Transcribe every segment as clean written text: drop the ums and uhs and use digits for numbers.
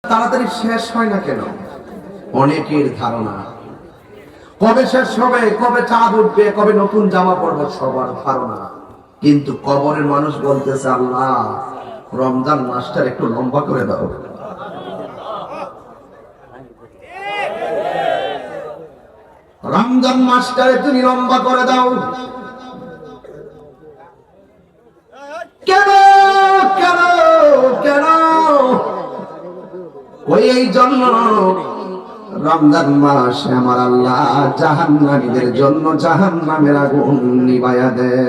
তাড়াতাড়ি শেষ হয় না কেন? অনেকের ধারণা কবে শেষ হবে, কবে চাঁদ উঠবে, কবে নতুন জামা পড়বে, সবার ধারণা। কিন্তু কবরের মানুষ বলতেছে, আল্লাহ রমজান মাসটা একটু লম্বা করে দাও। রমজান মাসটারে তুমি লম্বা করে দাও। কেন কেন কেন? ওই এই জন্য রমজান মাসে আমার আল্লাহ জাহান্নামীদের জন্য জাহান্নামের আগুন নিভাইয়া দেয়,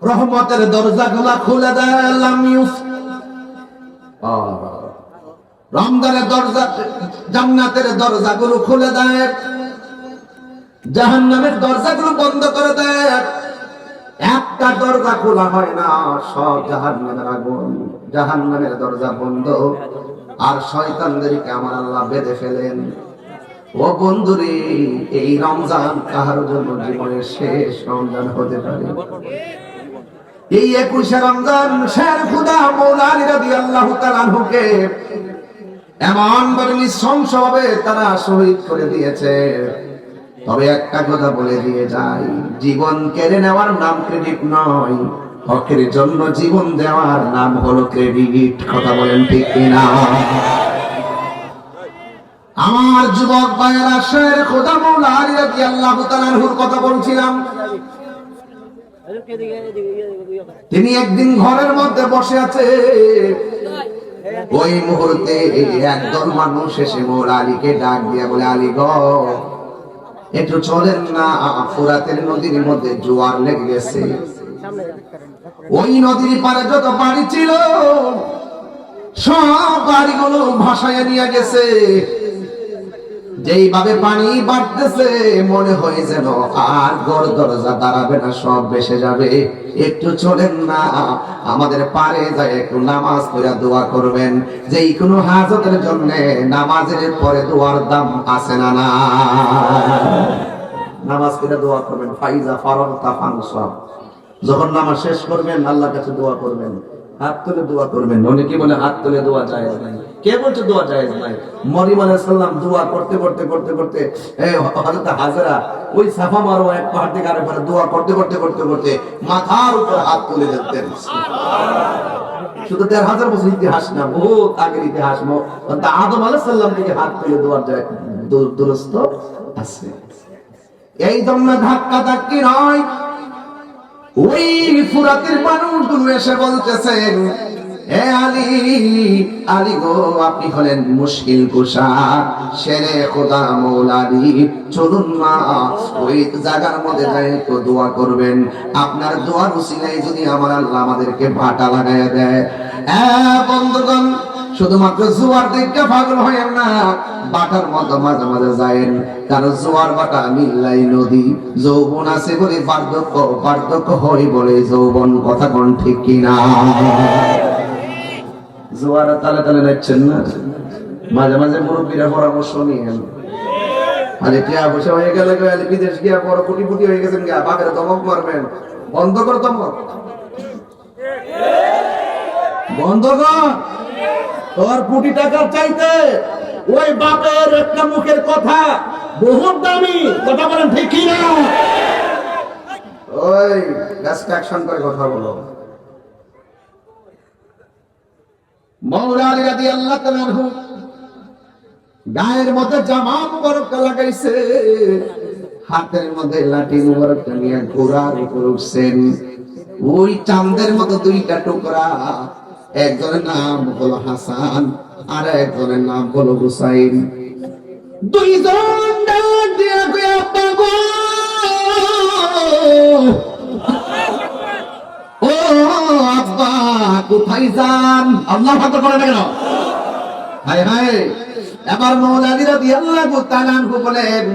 রহমতের দরজাগুলা খুলে দেয়। রমজানের দরজা, জান্নাতের দরজাগুলো খুলে দেয়, জাহান্নামের দরজাগুলো বন্ধ করে দেয়। একটা দরজা খোলা হয় না, সব জাহান্নামের আগুন, জাহান্নামের দরজা বন্ধ। আর শয়তানদেরকে আমার আল্লাহ বেঁধে ফেলেন। ও বন্ধুরে, এই রমজান কাহার জন্য জীবনের শেষ রমজান হতে পারে। এই 21শে রমজান শের খুদা মওলা আলী রাদিয়াল্লাহু তাআলা আনহুকে এমন ভাবে নৃশংসভাবে তারা শহীদ করে দিয়েছে। তবে একটা কথা বলে দিয়ে যাই, জীবন কেড়ে নেওয়ার নাম ক্রেডিট নয়, হকের জন্য জীবন দেওয়ার নাম হলো ক্রেডিট। কথা বলেন ঠিক কিনা? আমার যুবক ভাইয়েরা, শের খুদা মওলা আলী রাদিয়াল্লাহু তাআলা আনহুর কথা বলছিলাম। তিনি একদিন ঘরের মধ্যে বসে আছে, ওই মুহূর্তে একদল মানুষ এসে মওলা আলীকে ডাক দিয়া বলে, আলী গো একটু চলেন না, ফুরাতের নদীর মধ্যে জোয়ার লেগে গেছে। ওই নদীর পারে যত বাড়ি ছিল সব বাড়িগুলো ভাসায় নিয়ে গেছে। যেইভাবে পানি বাড়তেছে মনে হয় যেন আর ঘর দরজা দাঁড়াবে না, সব ভেসে যাবে। একটু চলেন না, আমাদের পারে যায় একটু নামাজ পড়ে দোয়া করবেন। যেই কোনো হাজতের জন্য নামাজের পরে দোয়ার দাম আছে না? না, নামাজ পড়ে দোয়া করবেন। ফাইজা ফারাগতা ফানসাব, যখন নামাজ শেষ করবেন আল্লাহর কাছে দোয়া করবেন, হাত তুলে দোয়া করবেন। অনেকে বলে হাত তুলে দোয়া জায়েজ নাই। কে বলছে দোয়া জায়েজ নাই? মরিয়ম আলাইহিস সালাম দোয়া করতে করতে করতে করতে হযরত হাজরা ওই সাফা মারওয়া এক পাহাড় থেকে আরেক পাহাড়ে দোয়া করতে করতে করতে করতে মাথার উপর হাত তুলে দিতেন। শুধু ১,৫০০ বছর ইতিহাস না, বহুত আগের ইতিহাস। আদম আলাইহিস সালাম থেকে হাত তুলে দোয়ার দুরস্ত আছে। এই জন্য ধাক্কা ধাক্কি নয়, ওই ফুরাতের মানুষগুলো এসে বলতেছেন, হে আলী, আলী গো আপনি হলেন মুশকিল কুশা, শেরে খোদা মওলা আলী, চলুন না ওই জায়গার মধ্যে যাই একটু দোয়া করবেন। আপনার দোয়ার উসিলায় যদি আমার আল্লাহ আমাদেরকে ভাটা লাগাইয়া দেয়। বন্ধুগণ, শুধুমাত্র জোয়ার দেখে পাগল হয়েন না, বাটার মতো মাঝে মাঝে যায়েন। কারণ জোয়ার বাটা মিল্লাই নদী, যৌবন আছে বলে বার্ধক্য, বার্ধক্য হয় বলে যৌবন। কথা কোন ঠিক কিনা? জোয়ার তালে তালে নাচছেন না, মাঝে মাঝে মুরব্বীরা পরামর্শ নিয়েন। আরে টিয়া বসে হয়ে গেলে বিদেশ গিয়া বড় কোটিপতি হয়ে গেছেন, গিয়া বাপের দমক মারবেন। বন্ধ কর দমক, বন্ধ কর। তোর কোটি টাকার চাইতে ওই বাপের একটা মুখের কথা বহুত দামি। কথা বলেন ঠিক কি না? ওই ডিস্ট্রাকশন করে কথা বলো। মওলা আলী রাদিয়াল্লাহু তাআলা আনহু গায়ের মধ্যে জামা মুবারক লাগাইছে, হাতের মধ্যে লাঠি মুবারক নিয়ে ঘোড়ার উপর উঠছেন। ওই চাঁদের মতো দুইটা টুকরা, একজনের নাম হলো হাসান আর একজনের নাম হলো হুসাইন। দুইজন ডাক দিয়া কই, আব্বা গো, ও আব্বা কোথায় যান? আল্লাহু আকবার বলেন না কেন? হায় হায়। এবার মওলা আলী রাদিয়াল্লাহু তাআলা আনহু বলেন,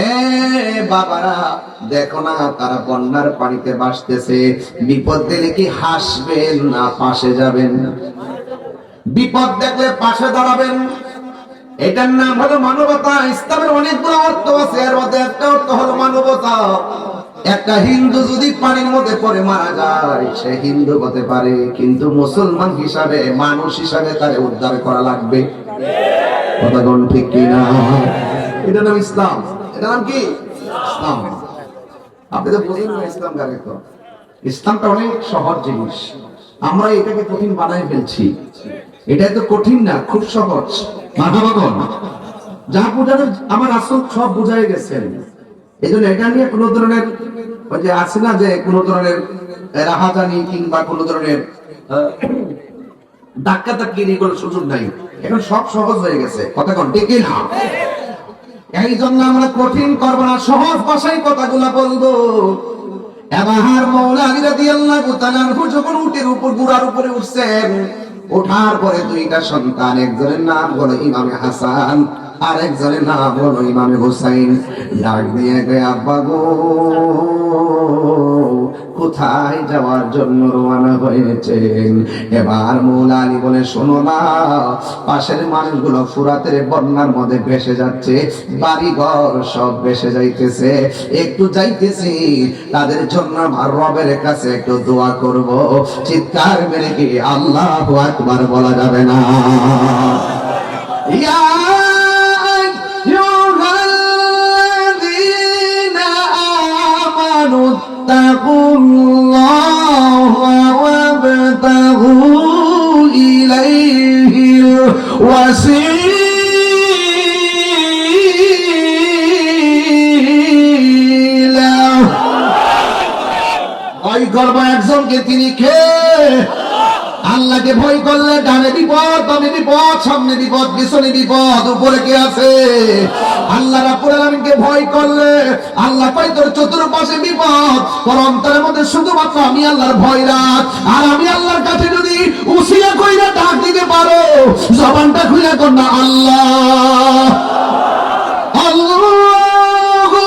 এ বাবারা দেখো না, তারা বন্যার পানিতে ভাসতেছে। বিপদ দিলে কি হাসবেন না পাশে যাবেন? বিপদ দেখলে পাশে দাঁড়াবেন। এটার নাম হলো মানবতা। ইসলামের অনেকগুলো অর্থ আছে, এর মধ্যে একটা অর্থ হলো মানবতা। একটা হিন্দু যদি পানির মধ্যে পড়ে মারা যায় সে হিন্দু হতে পারে, কিন্তু মুসলমান হিসাবে মানুষ হিসাবে তাকে উদ্ধার করা লাগবে। কথা কোন ঠিক কিনা? এটা নাম ইসলাম। এটা নাম কি? ইসলাম। আপনি তো বুঝেন না ইসলাম কাকে তো। ইসলামটা অনেক সহজ জিনিস, আমরা এটাকে কঠিন বানাই ফেলছি। এটা তো কঠিন না, খুব সহজ। মাথাবাগন যা বোঝানো আমার রাসূল সব বুঝাই গেছেন। এই জন্য এটা নিয়ে কোনো ধরনের ওই যে আছে না যে কোনো ধরনের রাহাজানি কিংবা কোনো ধরনের ধাক্কাধাক্কির কোনো সুযোগ নাই। এখন সব সহজ হয়ে গেছে। কথা কোন ঠিক না? এই জন্য আমরা কঠিন করবো না, সহজ ভাষায় কথাগুলা বলবো। এবার মৌলা আলী রাদিয়াল্লাহু তাআলা যখন উটের উপর ঘোড়ার উপরে উঠছেন, ওঠার পরে দুইটা সন্তান, একজনের নাম হলো ইমামে হাসান আর একজনের নাম হলো ইমামে হুসাইন। ডাক দিয়ে গিয়ে আব্বা গো কোথায় যাওয়ার জন্য রওনা হয়েছেন? এবার মৌলা আলী বলে শোনো না, পাশের মানুষগুলো ফুরাতের বন্যার মধ্যে ভেসে যাচ্ছে, বাড়িঘর সব ভেসে যাইতেছে, একটু যাইতেছি তাদের জন্য আমার রবের কাছে একটু দোয়া করব। চিৎকার মেরে কি আল্লাহু আকবার বলা যাবে না? ইয়া আইয়ুহাল্লাযীনা আমানু তাকুল্লাহা ওয়াবতাগু ইলাইহিল ওয়াসিলা। ভয় করব একজনকে, তিনি কে? আল্লাহকে ভয় করলে ডানে বিপদ, বামে বিপদ, সামনে বিপদ, পিছনে বিপদ, উপরে কে আছে? আল্লাহ রাব্বুল আলামিনকে ভয় করলে আল্লাহ কয় তোর চতুর্পাশে বিপদ, তোর অন্তরের মধ্যে শুধুমাত্র আমি আল্লাহর ভয় রাখ। আর আমি আল্লাহর কাছে যদি উসিলা কইরা ডাক দিতে পারো, জবানটা খুলে কর না আল্লাহ আল্লাহু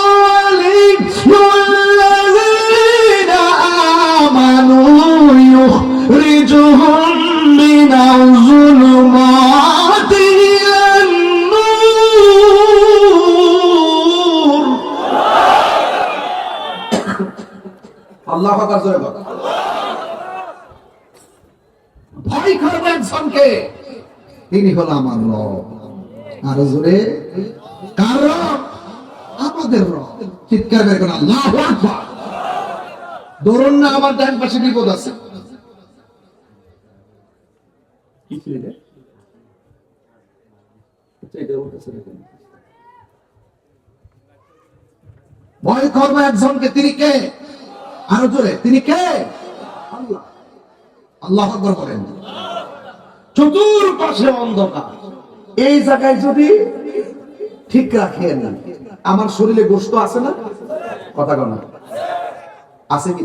আলিয়্যুল্লাযীনা আমানু ইউখরিজুহুম মিনাজ যুলুমাতি ইলান নূর। আল্লাহু আকবার জোরে বল। ভয় করবে একজনকে, তিনি হলো আমার রব। আর জোরে কার রব? আমাদের রব। চিৎকার করে বলেন আল্লাহু আকবার। ধরুন না আমার ডান পাশে বিপদ আছে, ভয় করবে একজনকে, তিনি কে? আরো জোরে, তিনি কে? আল্লাহ। আল্লাহু আকবার বলেন। চতুর্পাশে অন্ধকার, এই জায়গায় যদি ঠিক রাখেন, আমার শরীরে গোশত আছে না? কথা কন আছে কি?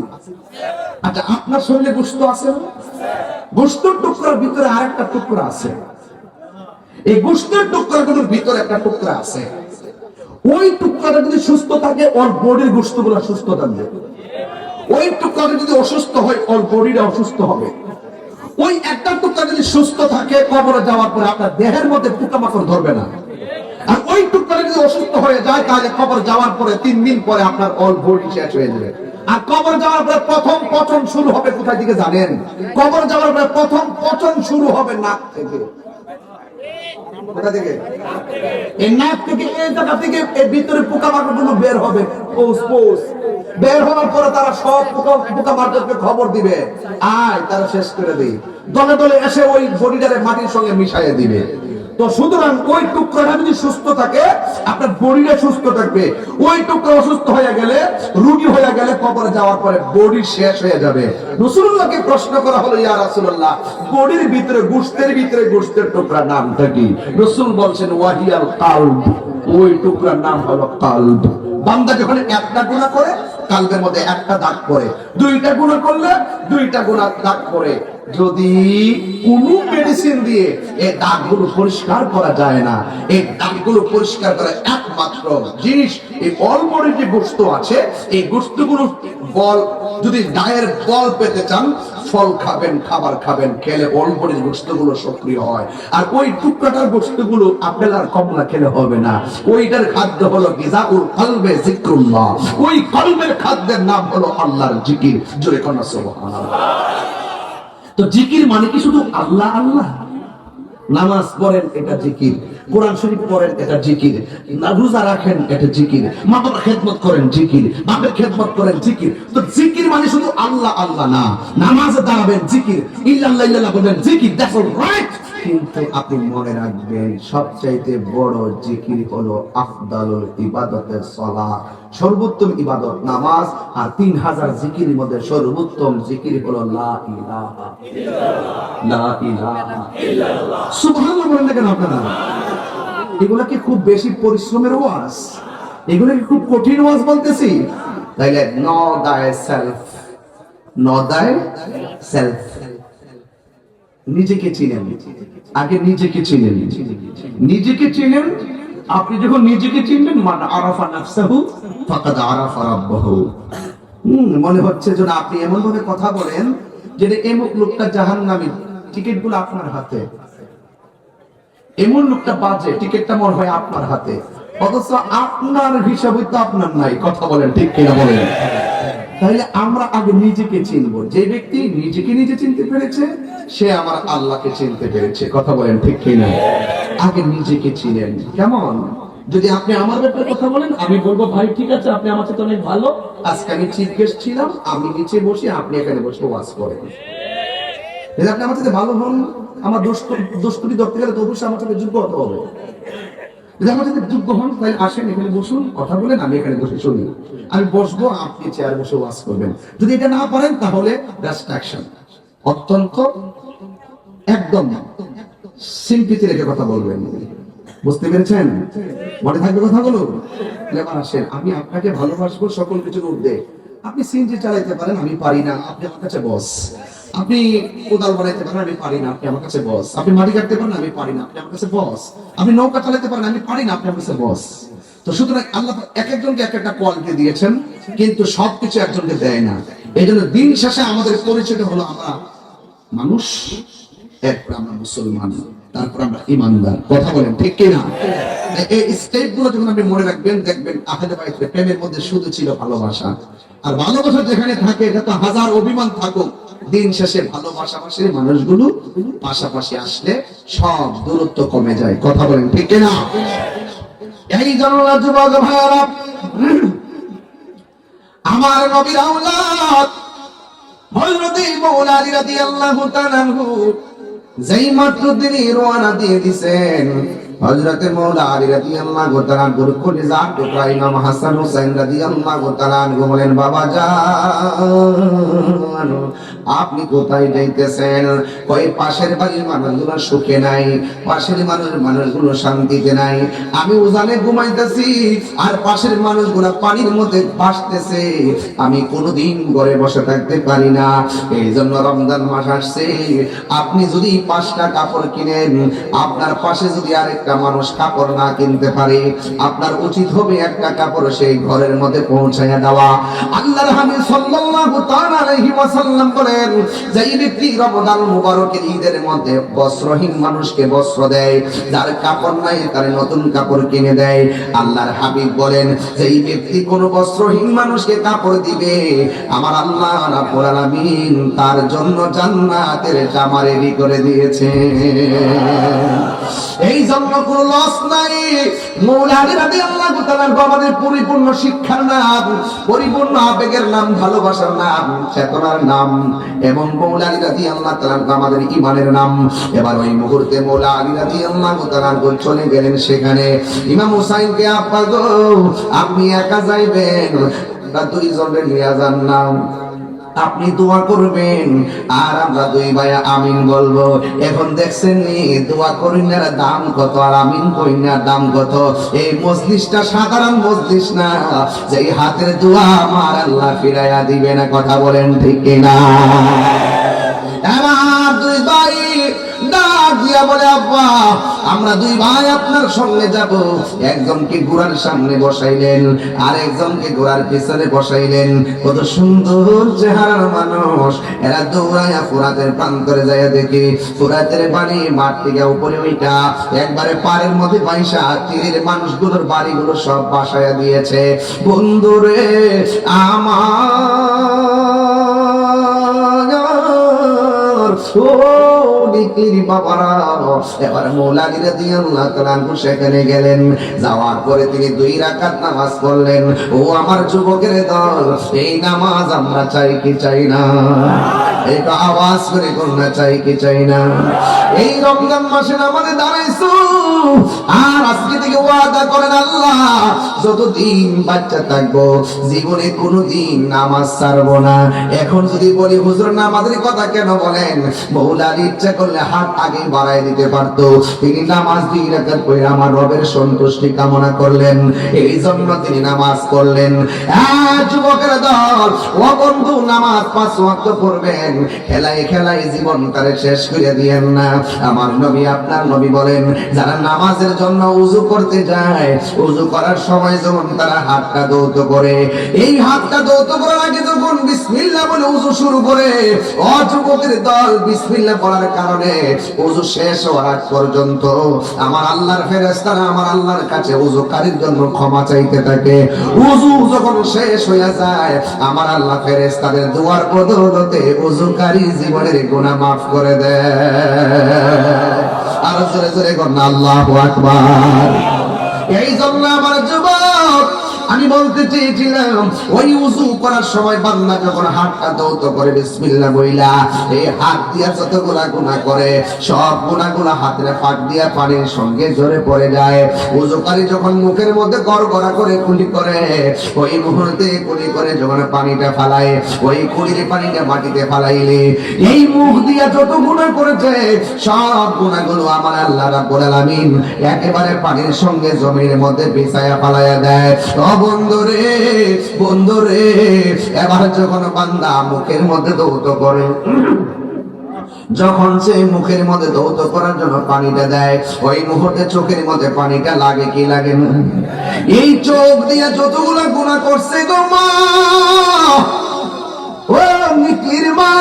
আচ্ছা আপনার শরীরে গোশত আছে না? গোশতের টুকরার ভিতরে আরেকটা টুকরা আছে, এই গোশতের টুকরাগুলোর ভিতরে একটা টুকরা আছে। ওই টুকরাটা যদি সুস্থ থাকে, ওর বডির গোশতগুলো সুস্থ থাকবে। ওই টুকরাটা যদি অসুস্থ হয়, ওর বডিটা অসুস্থ হবে। ওই একটা টুকরা যদি সুস্থ থাকে, কবরে যাওয়ার পরে আপনার দেহের মধ্যে পোকামাকড় ধরবে না। আর ওই টুকরা যদি অসুস্থ হয়ে যায়, তাহলে কবর যাওয়ার পরে 3 দিন পরে আপনার অল বডি শেষ হয়ে যাবে। আর কবর যাওয়ার পরে প্রথম পচন শুরু হবে কোথায় থেকে জানেন? কবর যাওয়ার পরে প্রথম পচন শুরু হবে নাক থেকে। কোথা থেকে? এই নাক থেকে, এই জায়গা থেকে এর ভিতরে পোকামাকড়গুলো বের হবে। বের হওয়ার পরে তারা সব পোকামাকড়কে খবর দিবে, আয় তারা শেষ করে দেই। দলে দলে এসে ওই বডিটারে মাটির সঙ্গে মিশাইয়ে দিবে। তো সুতরাং ওই টুকরাটা যদি সুস্থ থাকে, আপনার বডিটা সুস্থ থাকবে। ওই টুকরা অসুস্থ হয়ে গেলে, রোগী হয়ে গেলে, কবরে যাওয়ার পরে বডি শেষ হয়ে যাবে। রাসূলুল্লাহকে প্রশ্ন করা হলো, ইয়া রাসূলুল্লাহ, বডির ভিতরে গোশতের টুকরা নামটা কি? রাসূল বলছেন ওয়াহিয়াল কালব, ওই টুকরার নাম হলো কালব। বান্দা যখন একটা গুনাহ করে, কালবের মধ্যে একটা দাগ পড়ে, দুইটা গুনাহ করলে দুইটা গুনাহ দাগ পড়ে। যদি কোনো মেডিসিন দিয়ে এই দাগগুলো পরিষ্কার করা যায় না, এই দাগগুলো পরিষ্কার করা একমাত্র জিনিস এই অলবডি যে গোশত আছে, এই গোশতগুলো বল যদি গায়ের বল পেতে চান, ফল খাবেন, খাবার খাবেন, খেলে অল্পের গোশতগুলো সক্রিয় হয়। আর ওই টুকরাটার গোশতগুলো আপেল আর কমলা খেলে হবে না। ওইটার খাদ্য হলো গিজাউল কলবে যিকরুল্লাহ। ওই কলবের খাদ্যের নাম হলো আল্লাহর জিকির। জোরে কোন সুবহানাল্লাহ। তো জিকির মানে কি শুধু আল্লাহ আল্লাহ? নামাজ পড়েন এটা জিকির, কোরআন শরীফ পড়েন এটা জিকির, রোজা রাখেন এটা জিকির, মা বাবার খেদমত করেন জিকির, বাপের খেদমত করেন জিকির। তো জিকির মানে শুধু আল্লাহ আল্লাহ না। নামাজে দাঁড়াবেন জিকির, ইল্লাল্লাহ ইল্লাল্লাহ বলবেন জিকির, দ্যাটস রাইট। কিন্তু আপনি মনে রাখবেন সবচাইতে বড় জিকির হলো আফদালুল ইবাদতের সালাত, সর্বোত্তম ইবাদত নামাজ। আর 3000 জিকিরের মধ্যে সর্বোত্তম জিকির হলো লা ইলাহা ইল্লাল্লাহ, লা ইলাহা ইল্লাল্লাহ। সুবহানাল্লাহ বলেন না কেন আপনারা? এগুলা কি খুব বেশি পরিশ্রমের ওয়াজ? এগুলা কি খুব কঠিন ওয়াজ বলতেছি? তাইলে নো দাই সেলফ, নো দাই সেলফ। নিজেকে চিনেন, আগে নিজেকে চিনেন, নিজেকে চিনেন। আপনি যখন নিজেকে চিনবেন, মান আরাফা নাফসাহু ফাকাদ আরাফা রাব্বাহু। মনে হচ্ছে যে আপনি এমন ভাবে কথা বলেন যে এমন লোকটা জাহান্নামী, টিকিটগুলো আপনার হাতে। এমন লোকটা বাজে, টিকিটটা মনে হয় আপনার হাতে, অথচ আপনার হিসাবই তো আপনার নাই। কথা বলেন ঠিক কিনা বলেন? তাহলে আমরা আগে নিজেকে চিনবো। যে ব্যক্তি নিজেকে নিজে চিনতে পেরেছে সে আমার আল্লাহকে চিনতে পেরেছে। কথা বলেন ঠিক কিনা? আগে নিজেকে চিনেন। কেমন? যদি আপনি আমার ব্যাপারে কথা বলেন, আমি বলবো ভাই ঠিক আছে, আপনি আমার সাথে অনেক ভালো, আজকে আমি চিফ গেস্ট ছিলাম, আমি নিচে বসে, আপনি এখানে বসে ওয়াজ করেন। যদি আপনি আমার সাথে ভালো হন, আমার দোস্তি ধরতে গেলে তো অবশ্যই আমার সাথে যোগ্য হতে হবে। যদি আমার সাথে যোগ্য হন তাহলে আসেন, এখানে বসুন, কথা বলেন, আমি এখানে বসে শুনি। আমি বসবো, আপনি চেয়ার বসে ওয়াজ করবেন। যদি এটা না পারেন তাহলে রেস্ট্রিকশন, অত্যন্ত একদম সিম্পিতি রেখে কথা বলবেন। বুঝতে পেরেছেন? মনে থাকবে কথাগুলো? আসেন, আমি আপনাকে ভালোবাসবো সকল কিছুর ঊর্ধ্বে। আপনি সিএনজি চালাইতে পারেন, আমি পারি না, আপনি আমার কাছে বস। আপনি কোদাল বানাইতে পারেন, আমি পারি না, আপনি আমার কাছে বস। আপনি মাটি কাটতে পারেন, আমি পারি না, আপনি আমার কাছে বস। আপনি নৌকা চালাতে পারেন, আমি পারি না, আপনি আমার কাছে বস। তো সুতরাং আল্লাহ এক একজনকে এক একটা কোয়ালিটি দিয়েছেন, কিন্তু সবকিছু একজনকে দেয় না। এই জন্য দিন শেষে আমাদের পরিচয়টা হলো আমরা মানুষ, এরপর আমরা মুসলমান, তারপর আমরা ইমানদার। কথা বলেন ঠিক কিনা? এই স্টেপ গুলো যখন আপনি মনে রাখবেন, দেখবেন আহলে বাইতের প্রেমের মধ্যে শুধু ছিল ভালোবাসা। আর ভালোবাসা যেখানে থাকে, যত হাজার অভিমান থাকুক, দিন শেষে ভালোবাসাবাসী মানুষগুলো পাশাপাশি আসলে সব দূরত্ব কমে যায়। কথা বলেন ঠিক কিনা? এই জন্য যুবক ভাইরা, আমার নবীর আওলাদ হযরত মাওলা আলী রাদিয়াল্লাহু তাআলা যেই মাত্র তিনি রওনা দিয়ে দিয়েছেন, হযরত মাওলা আলী রাদিয়াল্লাহু তাআলা কলিজা টুকরা ইমাম হাসান হুসাইন রাদিয়াল্লাহু তাআলা বলেন, বাবা জান আপনি কোথায় যাইতেছেন? কই পাশের বাড়ির মানুষগুলো সুখে নাই, পাশের মানুষগুলো শান্তিতে নাই। আমি উজানে ঘুমাইতেছি আর পাশের মানুষগুলো পানির মধ্যে ভাসতেছে। আমি কোনোদিন ঘরে বসে থাকতে পারি না। এই জন্য রমজান মাস আসছে, আপনি যদি 5টা কাপড় কিনেন, আপনার পাশে যদি আরেকটা মানুষ কাপড় না কিনতে পারে, আপনার উচিত হবে একটা কাপড় সেই ঘরের মধ্যে পৌঁছাইয়া দেওয়া। আল্লাহর হাবিব সাল্লাল্লাহু তাআলা আলাইহি ওয়াসাল্লাম বলেন, যেই ব্যক্তি রমজান মুবারকের ঈদের মধ্যে বস্ত্রহীন মানুষকে বস্ত্র দেয়, যার কাপড় নাই তার নতুন কাপড় কিনে দেয়। আল্লাহর হাবিব বলেন, যেই ব্যক্তি কোন বস্ত্রহীন মানুষকে কাপড় দিবে, আমার আল্লাহ রাব্বুল আলামিন তার জন্য জান্নাতের জামা রেডি করে দিয়েছে। এই জন্য কোন লস নাই। মাওলা আলী রাদিয়াল্লাহু তাআলা আমাদের পরিপূর্ণ শিক্ষার নাম, পরিপূর্ণ আবেগের নাম, ভালোবাসার নাম, চেতনার নাম, এবং মাওলা আলী রাদিয়াল্লাহু তাআলা আমাদের ঈমানের নাম। এবার ওই মুহূর্তে মাওলা আলী রাদিয়াল্লাহু তাআলা চলে গেলেন সেখানে। ইমাম হুসাইনকে, আব্বা গো আপনি একা যাইবেন না দুইজনে নিয়ে যান না, আপনি দোয়া করবেন আর আমরা দুই ভাই আমিন বলবো। এখন দেখছেন নি দোয়া করিনার দাম কত আর আমিন কইনার দাম কত। এই মজলিসটা সাধারণ মজলিস না, যে হাতের দোয়া আমার আল্লাহ ফিরাইয়া দিবে না। কথা বলেন ঠিক কিনা? এবার দুই ভাই ডাক দিয়া বলে, আব্বা আমরা দুই ভাই আপনার সঙ্গে যাব। একজনকে ঘোড়ার সামনে বসাইলেন, আর একজনকে ঘোড়ার পিছনে বসাইলেন। কত সুন্দর চেহারার মানুষ। এরা দৌড়াইয়া ফুরাতের প্রান্তরে যাইয়া দেখে ফুরাতের পানি মাঠ থেকে উপরে ওইটা একবারে পাড়ের মধ্যে বাইসা তীরের মানুষগুলোর বাড়িগুলো সব বাসায়া দিয়েছে। বন্ধুরে আমার বাবারা, এবার মৌলানা রাদিয়াল্লাহু তাআলা সেখানে গেলেন। যাওয়ার পরে তিনি 2 রাকাত নামাজ পড়লেন। ও আমার যুবকের দল, এই নামাজ আমরা চাই কি চাই না? এটা আওয়াজ করে কোনটা চাই কি চাই না? এই রমজান মাসে নামাজে দাঁড়াইছো, আর আজকে থেকে ওয়াদা করেন আল্লাহ যতদিন বাচ্চা থাকবো জীবনে কোনোদিন নামাজ ছাড়বো না। এখন যদি বলি হুজুর নামাজের কথা কেন বলেন, মৌলানা ইচ্ছা করলে হাত আগে বাড়াই দিতে পারতো। তিনি নামাজ 2 রাকাত পড়ে আমার রবের সন্তুষ্টি কামনা করলেন, এই জন্য তিনি নামাজ পড়লেন। যুবকের দল, ও বন্ধু, নামাজ 5 ওয়াক্ত পড়বেন, খেলায় খেলায় জীবন তারে শেষ করে দিয়েন না। আমার নবী, আপনার নবী বলেন, যারা নামাজের জন্য উযু করতে যায়, উযু করার সময় যখন তারা হাতটা ধৌত করে, এই হাতটা ধৌত করার আগে যখন বিসমিল্লাহ বলে উযু শুরু করে, ও যুবকের দল, বিসমিল্লাহ বলার কারণে উযু শেষ হওয়ার আগ পর্যন্ত আমার আল্লাহর ফেরেশতারা আমার আল্লাহর কাছে উযুকারীর জন্য ক্ষমা চাইতে থাকে। উযু যখন শেষ হয়ে যায়, আমার আল্লাহ ফেরেশতাদের দুয়ার বদৌলতে উযুকারী জীবনের গুনাহ মাফ করে দেয়। আর জোরে জোরে বলুন আল্লাহু আকবার। এই জন্য আমার যুবক, আমি বলতে চেয়েছিলাম, ওই উযু করার সময় বান্দা যখন হাতটা ধৌত করে বিসমিল্লাহ বইলা, এই হাত দিয়া যতগুলা গুনাহ করে সব গুনাহগুলা হাতের ফাঁক দিয়া পানির সঙ্গে ঝরে পড়ে যায়। উযুকারী যখন মুখের মধ্যে গড়গড়া করে কুলি করে, ওই মুহূর্তে কুলি করে যখন পানিটা ফালায়, ওই কুলির পানিটা মাটিতে ফালাইলে এই মুখ দিয়া যত গুনাহ করেছে সব গুনাহগুলো আমার আল্লাহ রাব্বুল আলামিন একেবারে পানির সঙ্গে জমির মধ্যে বিছায়া ফালায়া দেয়। বন্ধুরে, বন্ধুরে, এবার যখন বান্দা মুখের মধ্যে ধৌত করে, যখন সে মুখের মধ্যে ধৌত করার জন্য পানিটা দেয়, ওই মুহূর্তে চোখের মধ্যে পানিটা লাগে কি লাগে না? এই চোখ দিয়ে যতগুলো গুনাহ করছে গো মা, ও নিকির মা,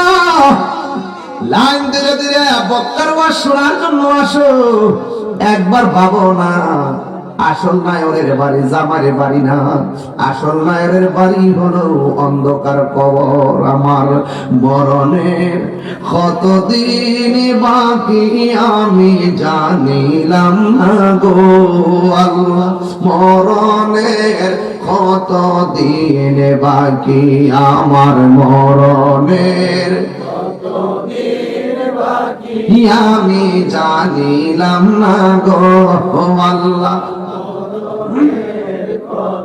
লাইন ধীরে ধীরে বক্তার ওয়াজ শোনার জন্য আসো। একবার ভাবো না, আসল নায়রের বাড়ি জামারে বাড়ি না, আসল নায়রের বাড়ি হলো অন্ধকার কবর। আমার মরণের কতদিন বাকি আমি জানিলাম না গো আল্লাহ, মরণের কতদিন বাকি আমার, মরণের আমি জানিলাম না গো আল্লাহ,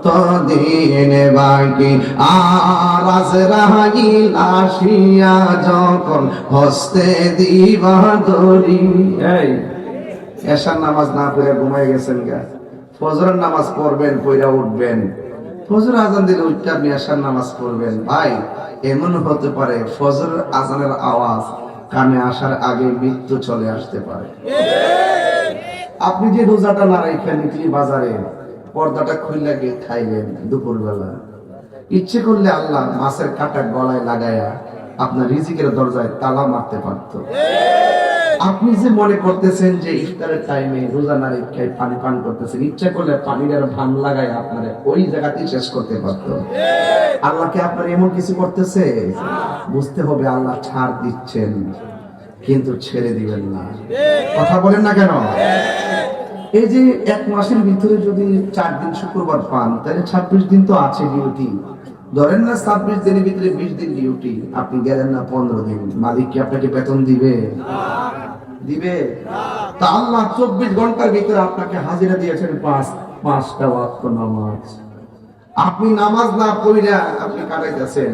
কতদিন বাকি। আর আজরাইল আসিয়া যখন হস্তে দিবা ধরি, এই এশার নামাজ না পড়ে ঘুমাই গেছেন গা, ফজরের নামাজ পড়বেন, পড়া উঠবেন, ফজর আজান দিলে উঠতে আপনি এশার নামাজ পড়বেন। ভাই, এমন হতে পারে ফজর আজানের আওয়াজ কানে আসার আগে মৃত্যু চলে আসতে পারে। আপনি যে রোজাটা না রাখেন, ইডলি বাজারে পর্দাটা খুলে গিয়ে খাইলেন দুপুরবেলা, ইচ্ছে করলে আল্লাহ মাছের কাটা গলায় লাগায়া আপনার রিজিকের দরজায় তালা মারতে পারত। আপনি যে মনে করতেছেন যে ইফতারের টাইমে রোজা না রেখে পানি পান করতেছেন, ইচ্ছা করলে পানির ভান লাগায় আপনার ওই জায়গাতেই শেষ করতে পারত। আল্লাহকে আপনার এমন কিছু করতেছে, বুঝতে হবে আল্লাহ ছাড় দিচ্ছেন কিন্তু ছেড়ে দিবেন না। কথা বলেন না কেন? এই যে 1 মাসের ভিতরে যদি 4 দিন শুক্রবার পান, তাহলে 26 দিন তো আছে ডিউটি। ধরেন না 26 দিনের ভিতরে 20 দিন ডিউটি, আপনি গেলেন না 15 দিন, মালিক কি আপনাকে বেতন দিবে? দিবে? তা আল্লাহ 24 ঘন্টার ভিতরে আপনাকে হাজিরা দিয়েছেন 5টা ওয়াক্ত নামাজ। আপনি নামাজ না পড়িয়া আপনি কাটাইতেছেন,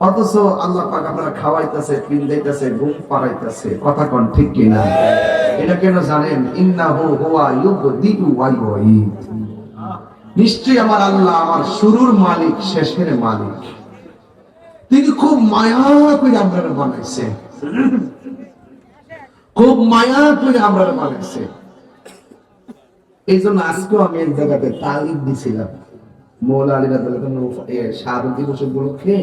অথচ আল্লাহ পাক আপনারা খাওয়াইতেছে, পিন্দাইতেছে, ঘুম পাড়াইতেছে। কথা কোন ঠিক কিনা? এটা কেন জানেন? ইন্নাহু হুয়া ইউবদিউ ওয়া ইউঈদ। নিশ্চয়ই আমার আল্লাহ আমার শুরুর মালিক, শেষের মালিক। তিনি খুব মায়া করে আপনারা বানাইছে, খুব মায়া করে আমরা বানাইছে। এই জন্য আজকেও আমি এক জায়গাতে তালিম দিছিলাম, মৌলা আলী শাহাদত দিবস উপলক্ষে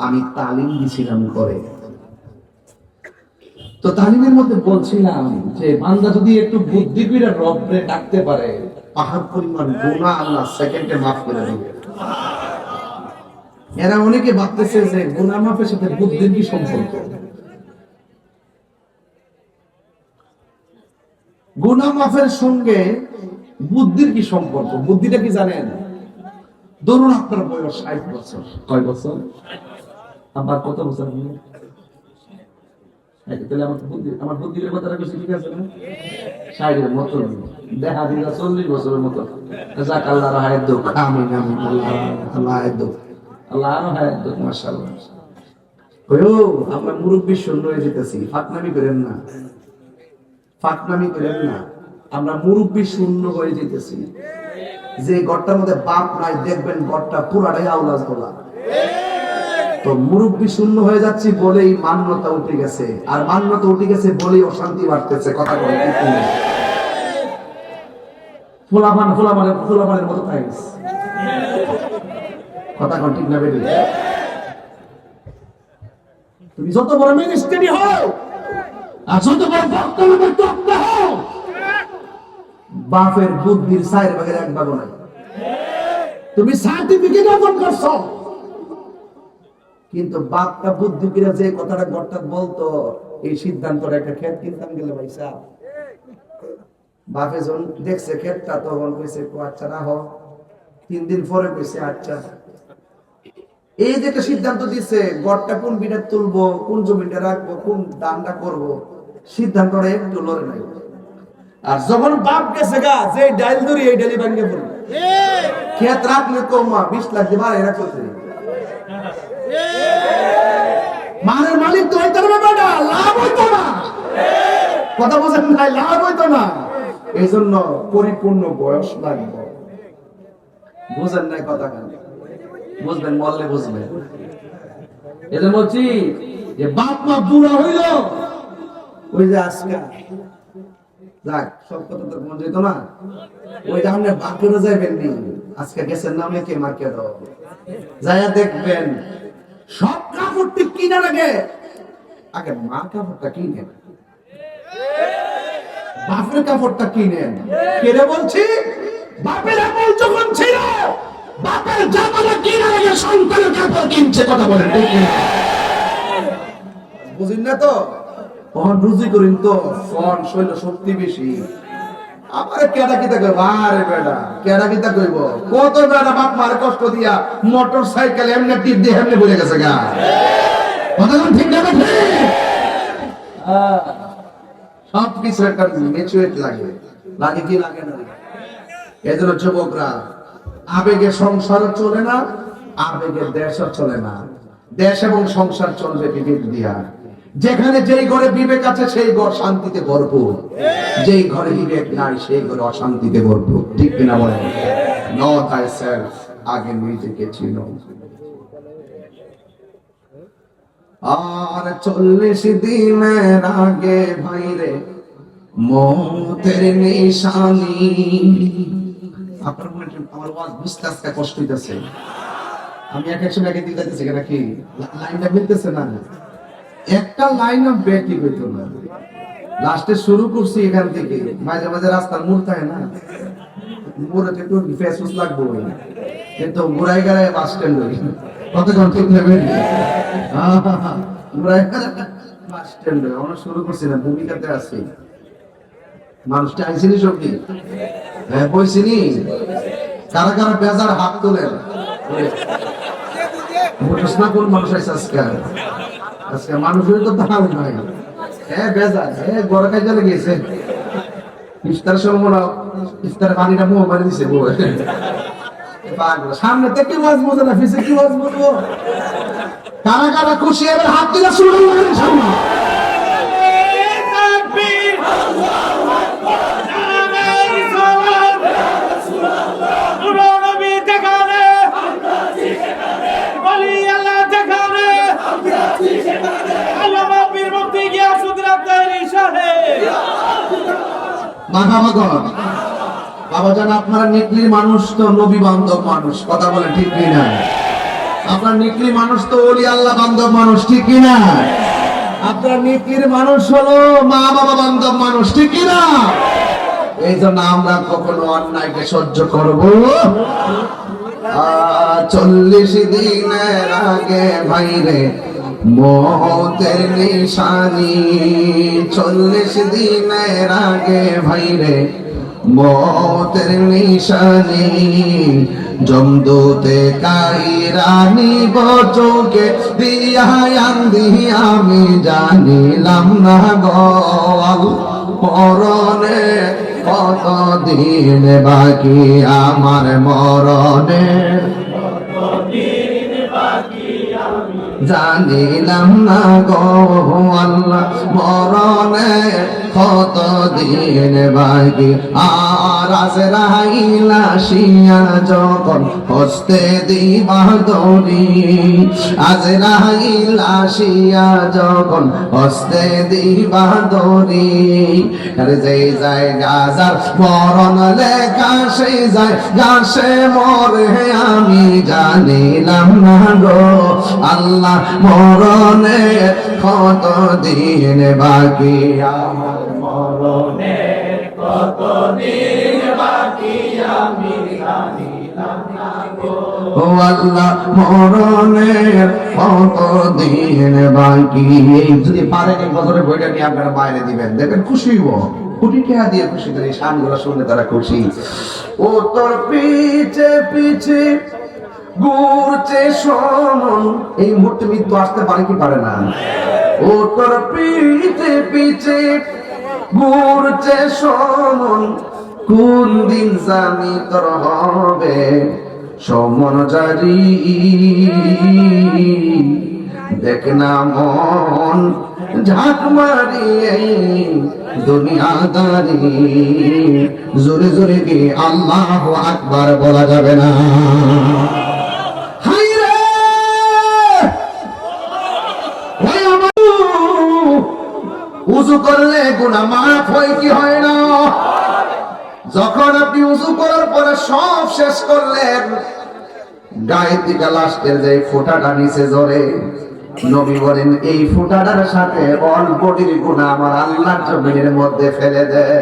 আমি তালিম দিছিলাম করে। তো তালিমের মধ্যে বলছিলাম যে বান্দা যদি একটু বুদ্ধি করে রবরে ডাকতে পারে, পাহাড় পরিমাণ গুনাহ আল্লাহ সেকেন্ডে মাফ করে দিবে। এরা অনেকে ভাবতেছে যে গুনাহ মাফের সাথে বুদ্ধির কি সম্পর্ক? গুনাহ মাফের সঙ্গে বুদ্ধির কি সম্পর্ক? বুদ্ধিটা কি জানেন? ধরুন আপনার বয়স 60 বছর। কয় বছর? আমার কত বছর? তাহলে আমার বুদ্ধির কথাটা কিছু ঠিক আছে না? 60 এর মতো দেখা দিলা 40 বছরের মতো। যাক আল্লাহর হায়াত দাও, আমিন আমিন, আল্লাহ হায়াত দাও, আল্লাহ আরো হায়াত দাও, মাশাআল্লাহ। ওয়ো আমরা মুরব্বি শূন্য হয়ে যেতেছি, ফাকনামি করেন না, ফাকনামি করেন না। আমরা মুরব্বি শূন্য হয়ে যেতেছি। যে ঘরটার মধ্যে বাপ নাই দেখবেন ঘরটা পুরাটাই আওলাদ বলা। তো মুরব্বি শূন্য হয়ে যাচ্ছি বলেই মান্যতা উঠে গেছে, আর মান্যতা উঠে গেছে বলেই অশান্তি বাড়তেছে। কথা বলে ফুলামানের মতো থাইস, কথা কোন ঠিক না বেরিয়ে? তুমি যত বড় মিনিস্ট্রি হও আর যত বড় বক্তা হও, বাপের বুদ্ধির 4 ভাগের 1 ভাগও নাই। তুমি সার্টিফিকেট অর্জন করছো, কিন্তু বাপটা বুদ্ধি করে যে কথাটা গড়টা বলতো, এই সিদ্ধান্তটা একটা ক্ষেত কিনতাম গেলে ভাইসা বাপে যখন দেখছে ক্ষেতটা তখন কইছে আচ্ছা না হোক। 3 দিন পরে কইছে আচ্ছা। এই যে একটা সিদ্ধান্ত দিচ্ছে গড়টা কোন বিটা তুলবো, কোন জমিটা রাখবো, কোন দানটা করবো, সিদ্ধান্তটা একটু লড়ে নাই। আর যখন বাপ গেছে গা, যে ডাইল ধরি এই ডালি ভাঙে পড়বে। ক্ষেত রাখলে কমা 20 লাখ দিয়ে বাড়াই রাখতে, মানের মালিক তো হইতে হবে বেটা, লাভ হইতো না। কথা বলছেন ভাই, লাভ হইতো না। এই জন্য পরিপূর্ণ বয়স লাগবে। বুঝেন নাই কথা? কেন বুঝবেন? বললে বুঝবেন। এটা বলছি যে বাপ মা বুড়া হইল, ওই যে আজকে যাক সব কথা তো মন যেত না। ওই যে আপনি বাপেরও যাইবেন নি, আজকে গেছেন না অনেকে মার্কেট যাইয়া দেখবেন সব কাপড় ঠিক কিনা লাগে, আগে মা কাপড়টা কিনেন, বাপের কাপড়টা কিনেন। কেড়ে বলছি, বাপের আমল যখন ছিল বাপের জামাটা কিনা লাগে, সন্তানের কাপড় কিনছে। কথা বলেন ঠিক না? বুঝিন না তো? তখন রুজি করিন তো ফোন শৈল শক্তি বেশি। আমার কেডা কিতা কইব? আরে বেটা কেডা কিতা কইব? কত বেটা বাপ মার কষ্ট দিয়া মোটর সাইকেল এমনি টিপ দিয়ে এমনি বলে গেছে গা। কথা ঠিক না? সব কিছু একটা ম্যাচুরেট লাগে, লাগে কি লাগে না? এজন্য যুবকরা, আবেগে সংসার চলে না, আবেগে দেশ চলে না। দেশ এবং সংসার চলবে বিবেক দিয়া। যেখানে যেই ঘরে বিবেক আছে সেই ঘর শান্তিতে ভরপুর, যেই ঘরে বিবেক নাই সেই ঘরে অশান্তিতে ভরপুর। ঠিক কিনা বলেন? নো thyself, আগে নিজেকে চিনো। আর 40 দিনের আগে ভাইরে মতের নিশানি। আপনার মনে আমার ওয়াজ বুঝতে আজকে কষ্ট হইতেছে। আমি এক সময় আগে দিতে যাচ্ছি নাকি লাইনটা মিলতেছে না, একটা লাইন অফ ব্যাটি হইতো না। লাস্টে শুরু করছি এখান থেকে, মাঝে মাঝে রাস্তার মোড় থাকে না, মোড়ে একটু ফেসবুক লাগবো, কিন্তু ঘুরাই গাড়ায় বাস স্ট্যান্ড হই। কতক্ষণ ঠিক নেবে? ঘুরাই বাস স্ট্যান্ড আমরা শুরু করছি না, ভূমিকাতে আছি। মানুষটা আইসিনি সবজি, হ্যাঁ বইছিনি। কারা কারা বেজার হাত তোলেন? কোন মানুষ আছে আজকে? আজকে মানুষের তো দাম নাই। হ্যাঁ বেজার, হ্যাঁ গড়ে খাইতে লেগেছে। ইফতার সময় ইফতার পানিটা মুখ মারি দিছে। সামনে থেকে ওয়াজ বুঝে না, পিছে কি ওয়াজ বুঝবো? কারা কারা খুশি এবার হাত দিলে শুরু করেন সামনে। আল্লামা পীর মুফতি গিয়াসউদ্দিন আবদালী সাহেব মারহাবা। বাবাজান, আপনারা নিকলির মানুষ তো নবী বান্ধব মানুষ, কথা বলে ঠিক কিনা? আপনার নিকলি মানুষ তো ওলি আল্লাহ বান্ধব মানুষ, ঠিক কিনা? আপনার নিকলির মানুষ হলো মা বাবা বান্ধব মানুষ, ঠিক কিনা? এই জন্য আমরা কখনো অন্যায়কে সহ্য করব 40 দিনের আগে ভাইরে মৌতের নিশানি, 40 দিনের আগে ভাইরে মৌতের নিশানি, জমদূতে কাইরানি বচোকে দিয়ায়ান্দি আমি জানিলাম না গল মরণে কত দিন বাকি, আমার মরণের জানিলাম না গো আল্লাহ মরণে কত দিন বাকি। আর আজরাইল আসিয়া যখন হস্তে দিবা দড়ি, আজরাইল আসিয়া যখন হস্তে দিবা দড়ি, আর যেই জায়গা যার মরণ লেখা সেই জায়গা সে মরে আমি জানিলাম না গো আল্লাহ মরণে কত দিন বাকি, আমার মরণে কত দিন বাকি আমি জানিলাম না গো আল্লাহ মরণে কত দিন বাকি। এই যদি পারেন এই বছরের বইটা নিয়ে আপনারা বাইরে দিবেন, দেখেন খুশি হইব, কোটি টাকা দিয়ে খুশি করে শানগুলো শুনলে তারা খুশি। ও তোর পিছে পিছে ঘুরছে সমন, এই মুহূর্তে মৃত্যু আসতে পারে কি পারে না? ও তোর পিছে পিছে ঘুরছে সমন, কোন দিন জানি তোর হবে সমন জারি, দেখ না মন ঝাঁক মারি দুনিয়াদারি, জোরে জোরে কি আল্লাহু আকবার বলা যাবে না? উযু করলে গুনাহ মাফ হয় কি হয় না? যখন আপনি উযু করার পরে সব শেষ করলেন, গায়ে থেকে লাস্টের যে ফোঁটাটা নিচে জরে, নবী বলেন এই ফোঁটাটার সাথে অল বডির গুনাহ আমার আল্লাহর জমিনের মধ্যে ফেলে দেয়।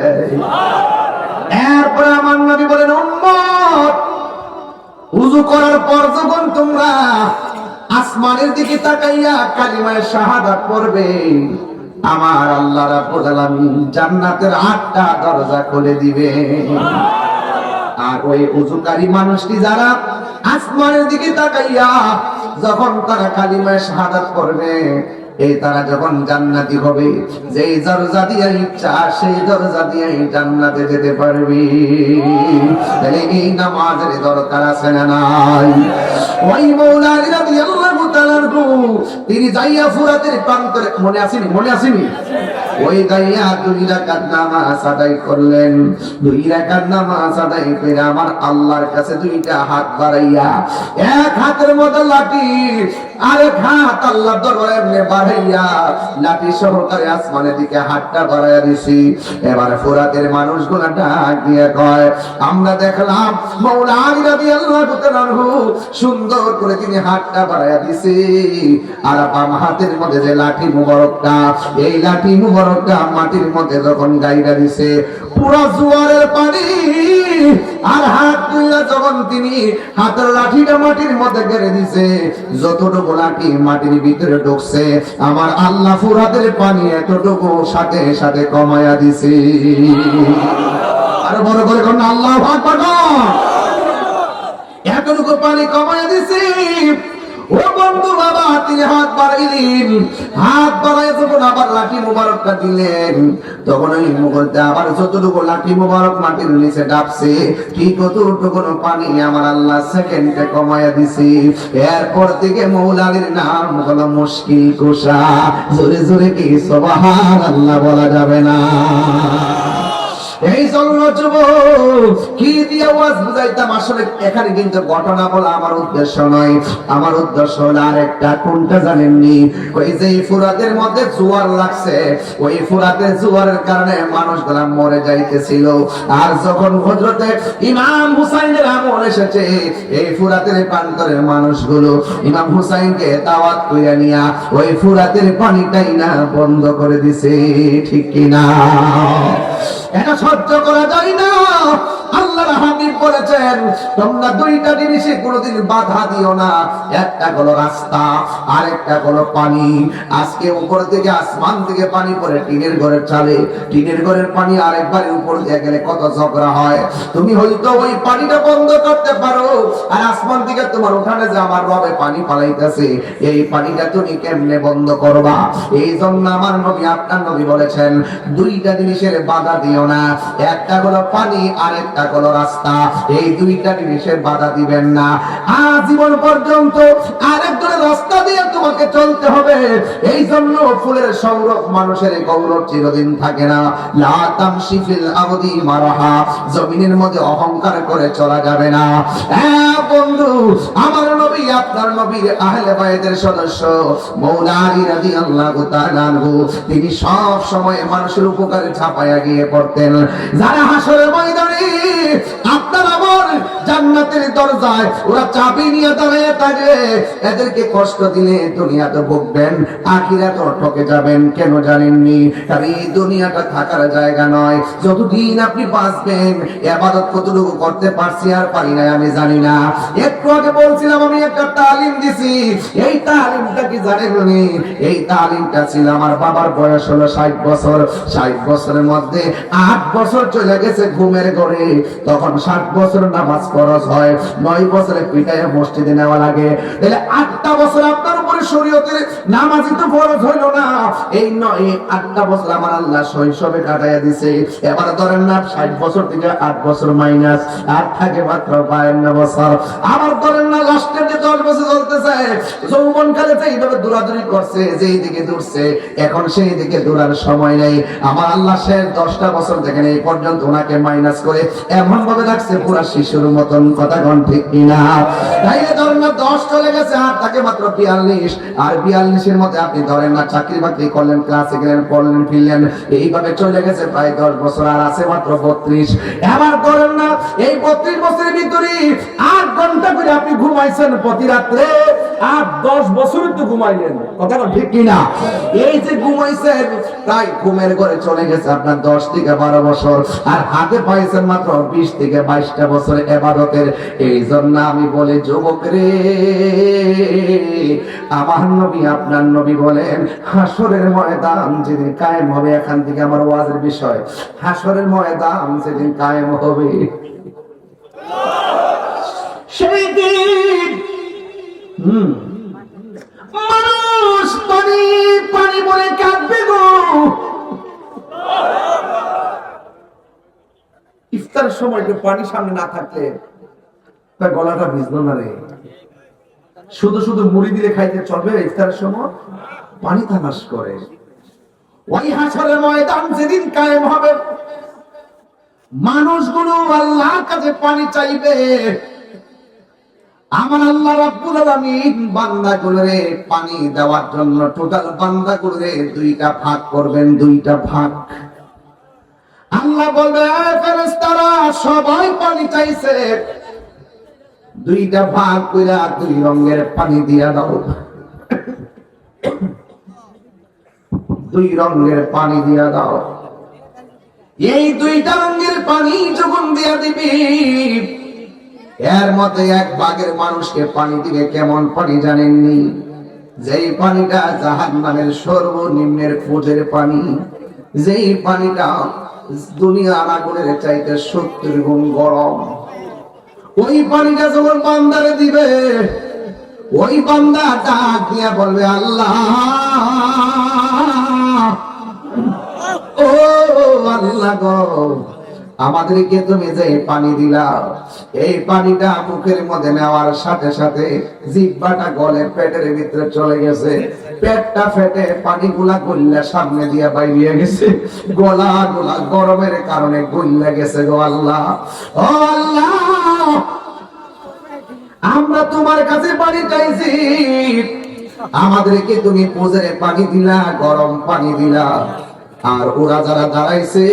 এরপরে আমার নবী বলেন, উম্মত উযু করার পর যখন তোমরা আসমানের দিকে তাকাইয়া কালিমায়ে শাহাদাত পড়বে, আমার আল্লাহ রাব্বুল আলামিন জান্নাতের 8টা দরজা খুলে দিবে। আর ওই উযুকারী মানুষটি যারা আসমানের দিকে তাকাইয়া যখন তারা কালিমায়ে শাহাদাত পড়বে, এই তারা যখন জান্নাতি হবে, যেই দরজা দিয়ে ইচ্ছা সেই দরজা দিয়ে জান্নাতে যেতে পারবে। তাহলে এই নামাজের দরকার আছে না নাই? ওই মাওলা আলী রাদিয়াল্লাহু তাআলা তিনি যাইয়া ফুরাতের প্রান্তরে, মনে আসেনি? মনে আসেনি? ওই যাইয়া 2 রাকাত নামাজ আদায় করলেন। 2 রাকাত নামাজ আদায় করে আমার আল্লাহর কাছে 2টা হাত বাড়াইয়া, এক হাতের মধ্যে লাঠি, আরেক হাত আল্লাহর দরবারে এমনি বাড়াইয়া লাঠি সহকারে আসমানের দিকে হাতটা বাড়াইয়া দিছি। এবারে ফুরাতের মানুষগুলো ডাক দিয়ে কয়, আমরা দেখলাম মাওলা আলী রাদিয়াল্লাহু তাআলা সুন্দর করে তিনি হাতটা বাড়াইয়া দিছি, আর বাম হাতের মধ্যে যে লাঠি মুবারকটা, এই লাঠি মুবারকটা মাটির মধ্যে যখন গাইরা দিছে, পুরো জোয়ারের পানি আর হাত তুইলা যখন তিনি হাতের লাঠিটা মাটির মধ্যে গেড়ে দিছে, যতটুকু লাঠি মাটির ভিতরে ঢুকছে, আমার আল্লাহ ফুরাতের পানি এতটুকু সাথে সাথে কমায়া দিছে। আর বড় করে কোন আল্লাহু আকবার, এতটুকু পানি কমায়া দিছে। ও বন্ধু বাবা, তিনি হাত বাড়াইলেন, হাত বাড়াই যখন আবার লাঠি মুবারকটা দিলেন, তখন ওই মুহূর্তে আবার যতটুকু লাঠি মুবারক মাটির নিচে ডাবছে, ঠিক ততটুকু পানি আমার আল্লাহ সেকেন্ডে কমায়া দিছি। এরপর থেকে মাওলা আলীর নাম হলো মুশকিল কুশা। জোরে জোরে কি সুবহানাল্লাহ বলা যাবে না? এই জন্য যুবক কি দিয়ে ওয়াজ বুঝাইতাম, আসলে এখানে কিন্তু ঘটনা বলা আমার উদ্দেশ্য নয়। আমার উদ্দেশ্য হলো আরেকটা, কোনটা জানেননি? ওই যে ফুরাতের মধ্যে জোয়ার লাগছে, ওই ফুরাতের জোয়ারের কারণে মানুষগুলা মরে যাইতেছিল। আর যখন হযরতে ইমাম হুসাইনের আমল এসেছে, এই ফুরাতের প্রান্তরের মানুষগুলো ইমাম হুসাইনকে দাওয়াত কইরা নিয়া ওই ফুরাতের পানিটাই না বন্ধ করে দিছে, ঠিক কিনা? এটা সহ্য করা যায় না। আল্লাহর হাবিব বলেছেন, তোমরা দুইটা জিনিসে কোনোদিন বাধা দিও না, একটা হলো রাস্তা, আরেকটা হলো পানি। আজকে উপর থেকে আসমান থেকে পানি পড়ে টিনের ঘরের চালে, টিনের ঘরের পানি আরেকবার উপর দিয়ে গেলে কত ঝগড়া হয়। তুমি হয়তো ওই পানিটা বন্ধ করতে পারো, আর আসমান থেকে তোমার উঠানে যে আমার রবে পানি পালাইতেছে, এই পানিটা তুমি কেমনে বন্ধ করবা? এই জন্য আমার নবী, আপনার নবী বলেছেন, দুইটা জিনিসের বাধা দিও না, একটা হলো পানি, আরেকটা হলো রাস্তা। এই দুইটা জিনিসের বাধা দিবেন না। আজীবন পর্যন্ত আরেকজনের রাস্তা দিয়ে তোমাকে চলতে হবে। এই জন্য ফুলের সৌরভ মানুষের গৌরব চিরদিন থাকে না। লা তামশি ফিল আরদি মারহা, জমিনের মধ্যে অহংকার করে চলা যাবে না। হ্যাঁ বন্ধু, আমার নবী, আপনার নবীর আহলে বায়তের সদস্য মওলা আলী রাদিয়াল্লাহু তাআলা আনহু, তিনি সব সময় মানুষের উপকারে ঝাঁপায়া গিয়ে পড়তেন। যারা হাসরের ময়দানে আপনার আমার জান্নাতের দরজায় ওরা চাবি নিয়ে দাঁড়িয়ে থাকে, এদেরকে কষ্ট দিলে দুনিয়াতে ভুগবেন, আখিরাতে ঠকে যাবেন। কেন জানেননি? কারণ এই দুনিয়াটা থাকার জায়গা নয়। যতদিন আপনি বাঁচবেন, ইবাদত কতটুকু করতে পারছি আর পারি না আমি জানি না। একটু আগে বলছিলাম আমি একটা তালিম দিছি, এই তালিমটা কি জানেননি? এই তালিমটা ছিল আমার বাবার বয়স হলো 60 বছর। 60 বছরের মধ্যে 8 বছর চলে গেছে ঘুমের ঘরে। তখন 60 বছর নামাজ ফরজ হয়, 9 বছরে পিটায় মসজিদে নেওয়া লাগে। তাহলে 8টা বছর আপনার উপরে শরীয়তের নামাজই তো ফরজ হইল না। এই 8টা বছর আমার আল্লাহ শৈশবে কাটাইয়া দিছে। এবার ধরেন না 60 বছর থেকে 8 বছর মাইনাস, আর থাকে মাত্র 52 বছর। আবার ধরেন না লাস্টের যে 10 বছর চলতেছে, যৌবনকালে যে এইভাবে দৌড়াদৌড়ি করছে, যেই দিকে দৌড়ছে, এখন সেই দিকে দৌড়ার সময় নেই। আমার আল্লাহ শেষ 10টা বছর দেখেন এই পর্যন্ত ওনাকে মাইনাস করে এমন ভাবে রাখছে পুরা শিশুর মতন। কথা কোন ঠিক কিনা? তাইলে ধরেন না 10 চলে গেছে, আর থাকে মাত্র 42। আর 42 এর মধ্যে আপনি ধরেন না চাকরি বাকরি করলেন, ক্লাসে গেলেন, পড়লেন, ফিরলেন, এইভাবে চলে গেছে প্রায় 10 বছর, আর আছে মাত্র 32। এবার ধরেন না এই 32 বছরের ভিতরে 8 ঘন্টা করে আপনি ঘুমাইছেন প্রতি রাত্রে, আর 10 বছর তো ঘুমাইলেন। কথা ঠিক কিনা? এই যে ঘুমাইছেন, তাই ঘুমের ঘরে চলে গেছে আপনার 10 থেকে 12 বছর, আর হাতে পাইছেন মাত্র 20 থেকে 22টা বছর ইবাদতের। এই জন্য আমি বলি যুবক রে, আমার নবী, আপনার নবী বলেন, হাসরের ময়দান যেদিন কায়েম হবে, এখান থেকে আমার ওয়াজের বিষয়, হাসরের ময়দান যেদিন কায়েম হবে, সেই দিন মানুষ পানি পানি বলে কাঁদবে গো। ইফতারের সময় পানি সামনে না থাকলে তার গলাটা ভিজলো না রে। শুধু শুধু মুড়ি দিলে খাইতে চলবে? ইফতারের সময় পানি তালাশ করে। ওই হাসরের ময়দান যেদিন কায়েম হবে, মানুষগুলো আল্লাহর কাছে পানি চাইবে। আমার আল্লাহ রাব্বুল আলামিন বান্দাগুলোরে পানি দেওয়ার জন্য টোটাল বান্দাগুলোরে 2টা ভাগ করবেন, 2টা ভাগ। আল্লাহ বলবে, ফেরেশতারা সবাই পানি চাইছে, 2টা ভাগ কইরা 2 রঙের পানি দিয়া দাও। 2 রঙের পানি দিয়া দাও। এই 2টা রঙের পানি যখন দিয়া দিবি, এর মধ্যে 1 ভাগের মানুষকে পানি দিবে। কেমন পানি জানেননি? যেই পানিটা জাহান্নামের সর্বনিম্নের ফুটের পানি, যেই পানিটা দুনিয়ার আগুনের চাইতে 70 গুণ গরম। ওই পানিটা যখন বান্দারে দিবে, ওই বান্দা ডাক দিয়া বলবে, আল্লাহ, ও আল্লাহ গো, আমাদেরকে তুমি যে পানি দিলা, এই পানিটা মুখের মধ্যে নেওয়ার সাথে সাথে জিহ্বাটা গলে পেটের ভিতরে চলে গেছে। পেটটা ফেটে পানিগুলা গল্লা সামনে দিয়া বাইরিয়ে গেছে, গলা গলা গরমের কারণে গল্লা গেছে গো আল্লাহ। ও আল্লাহ, আমরা তোমার কাছে পানি চাইছি, আমাদেরকে তুমি পুজোরে পানি দিলা, গরম পানি দিলা, আর ওরা যারা দাঁড়াইছে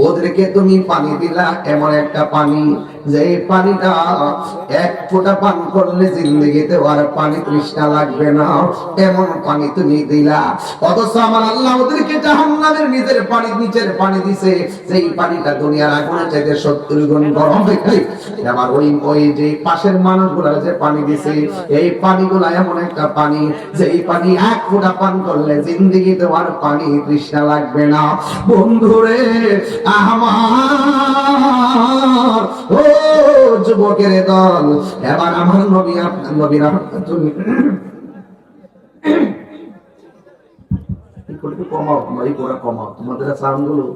ওদেরকে তুমি পানি দিলা এমন একটা পানি, যে পানিটা এক ফোঁটা পান করলে জিন্দেগিতে আর পানি তৃষ্ণা লাগবে না, এমন পানি তুমি দিলা। অথচ আমার আল্লাহ ওদেরকে জাহান্নামের নিজের পানি, নিচের পানি দিছে, যেই পানিটা দুনিয়ার আগুনের চাইতে 70 গুণ গরম হয়ে গেছে। আবার ওই যে পাশের মানুষগুলা যে পানি দিছে, এই পানিগুলা এমন একটা পানি, যে এই পানি এক ফোঁটা পান করলে জিন্দেগিতে আর পানি তৃষ্ণা লাগবে না। বন্ধুরে আমার, ও যুবকের দল, এবার আমার নবী, আপনার নবীরা তুমি কমাও, কমাও, তোমাদের সাউন্ড গুলো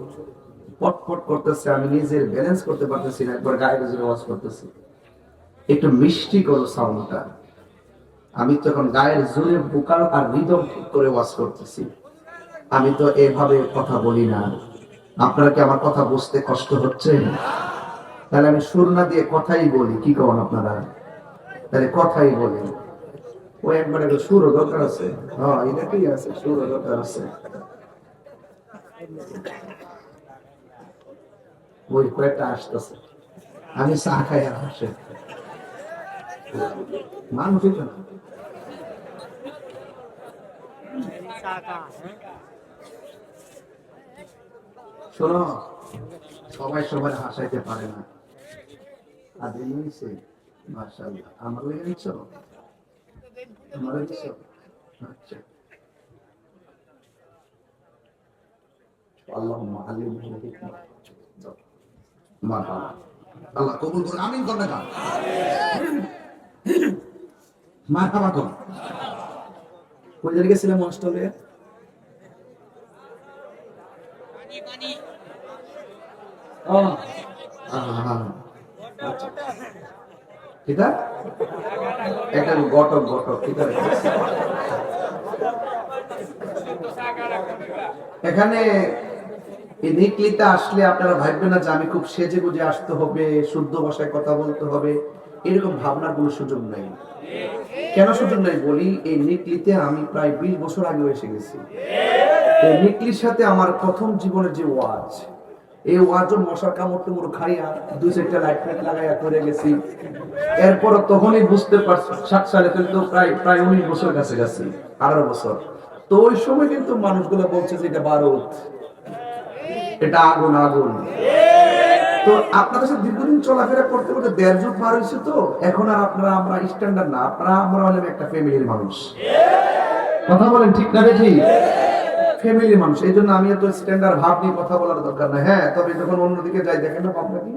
পটপট করতেছে, আমি নিজের ব্যালেন্স করতে পারতেছি না, একবার গায়ে গেজে আওয়াজ করতেছি, একটু মিষ্টি করো সাউন্ডটা। আমি তখন গায়ের জোরে ভোকাল আর রিদম ঠিক করে ওয়াজ করতেছি, আমি তো এভাবে কথা বলি না। আপনারা কি আমার কথা বুঝতে কষ্ট হচ্ছে? তাহলে আমি সুর না দিয়ে কথাই বলি, কি করেন আপনারা? তাহলে কথাই বলি, ও একবারে সুরও দরকার আছে, হ্যাঁ এটা কি আছে, সুরও দরকার আছে। ওই কয়েকটা আসতেছে, আমি চা খাই আর আসে মানুষ শোনো, সবাই সবাই হাসাইতে পারে না। আর নিয়েছে মাশাআল্লাহ, আমার লেগে নিচ্ছ, আমার নিচ্ছ, আচ্ছা। আল্লাহুম্মা আলিমহু হিকমা, মারহাবা, আল্লাহ কবুল করুন, আমিন করবে না, মারহাবা করুন। কই জায়গায় গেছিলাম অস্ট্রেলিয়া? এখানে নিকলিতে আসলে আপনারা ভাববেন না যে আমি খুব সেজে গুজে আসতে হবে, শুদ্ধ ভাষায় কথা বলতে হবে, এরকম ভাবনার কোনো সুযোগ নাই। কেন সুযোগ নাই বলি, এই নিকলিতে আমি প্রায় 20 বছর আগে এসে গেছি। এই নিকলির সাথে আমার প্রথম জীবনের যে ওয়াজ, এই ওয়াজও মশার কামড় টুমড় খাইয়া 2-4টা লাইট ফাইট লাগাইয়া করে গেছি। এরপর তখনই বুঝতে পারছি, 7 সালে কিন্তু প্রায় 19 বছর কাছে গেছি, 18 বছর। তো ওই সময় কিন্তু মানুষগুলো বলছে যে এটা বারুদ, এটা আগুন আগুন। তো আপনাদের সাথে দীর্ঘদিন চলাফেরা করতে করতে 1.5 যুগ পার হয়েছে, তো এখন আর আপনারা আমরা স্ট্যান্ডার্ড না, আমরা হলাম একটা ফ্যামিলির মানুষ। কথা বলেন ঠিক না ঠিক? ফ্যামিলির মানুষ, এই জন্য আমি এত স্ট্যান্ডার্ড ভাব নিয়ে কথা বলার দরকার না। হ্যাঁ, তবে যখন অন্যদিকে যাই দেখেন না ভাবনা কি,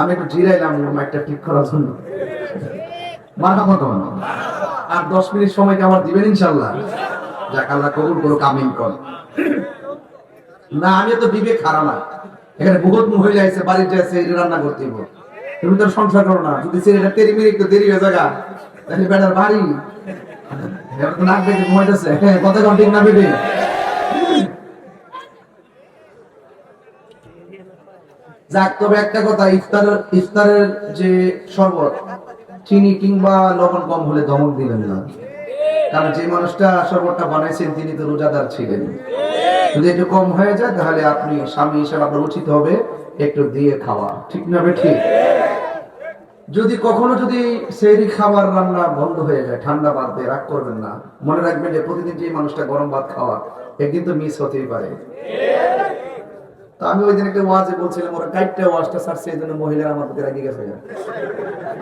আমি একটু জিরাইলাম একটা ঠিক করার জন্য। আর 10 মিনিট সময় আমার দিবেন ইনশাল্লাহ? যাক, আল্লাহ কবুল করুক, আমিন কর। না, আমি তো বিবেক হারা না, এখানে বহুত মহিলা আছে, বাড়িতে আছে, রান্না করতে হইব, তুমি তো সংসার করো না। যদি ছেলেটা 30 মিনিট একটু দেরি হয়ে যাগা, তাহলে বেটার বাড়ি নাক বেঁধে ঘুমাইতেছে, কথা কন ঠিক না বেটে? যাক, তবে একটা কথা, ইফতারের যে শরবত, চিনি কিংবা লবণ কম হলে ধমক দিবেন না, কারণ যে মানুষটা শরবতটা বানাইছেন তিনি তো রোজাদার ছিলেন। যদি একটু কম হয়ে যায় তাহলে আপনি স্বামী হিসেবে আপনার উচিত হবে একটু দিয়ে খাওয়া, ঠিক না ঠিক? যদি কখনো সেহরি খাবার রান্না বন্ধ হয়ে যায়, ঠান্ডা ভাত দিয়ে রাগ করবেন না, মনে রাখবেন যে প্রতিদিন যে মানুষটা গরম ভাত খাওয়া, একদিন তো মিস হতেই পারে। তো আমি ওই দিন একটা ওয়াজে বলছিলাম, ওরা কাইটটা ওয়াজটা ছাড়ছে, এই জন্য মহিলারা আমার প্রতি রাগি গেছে।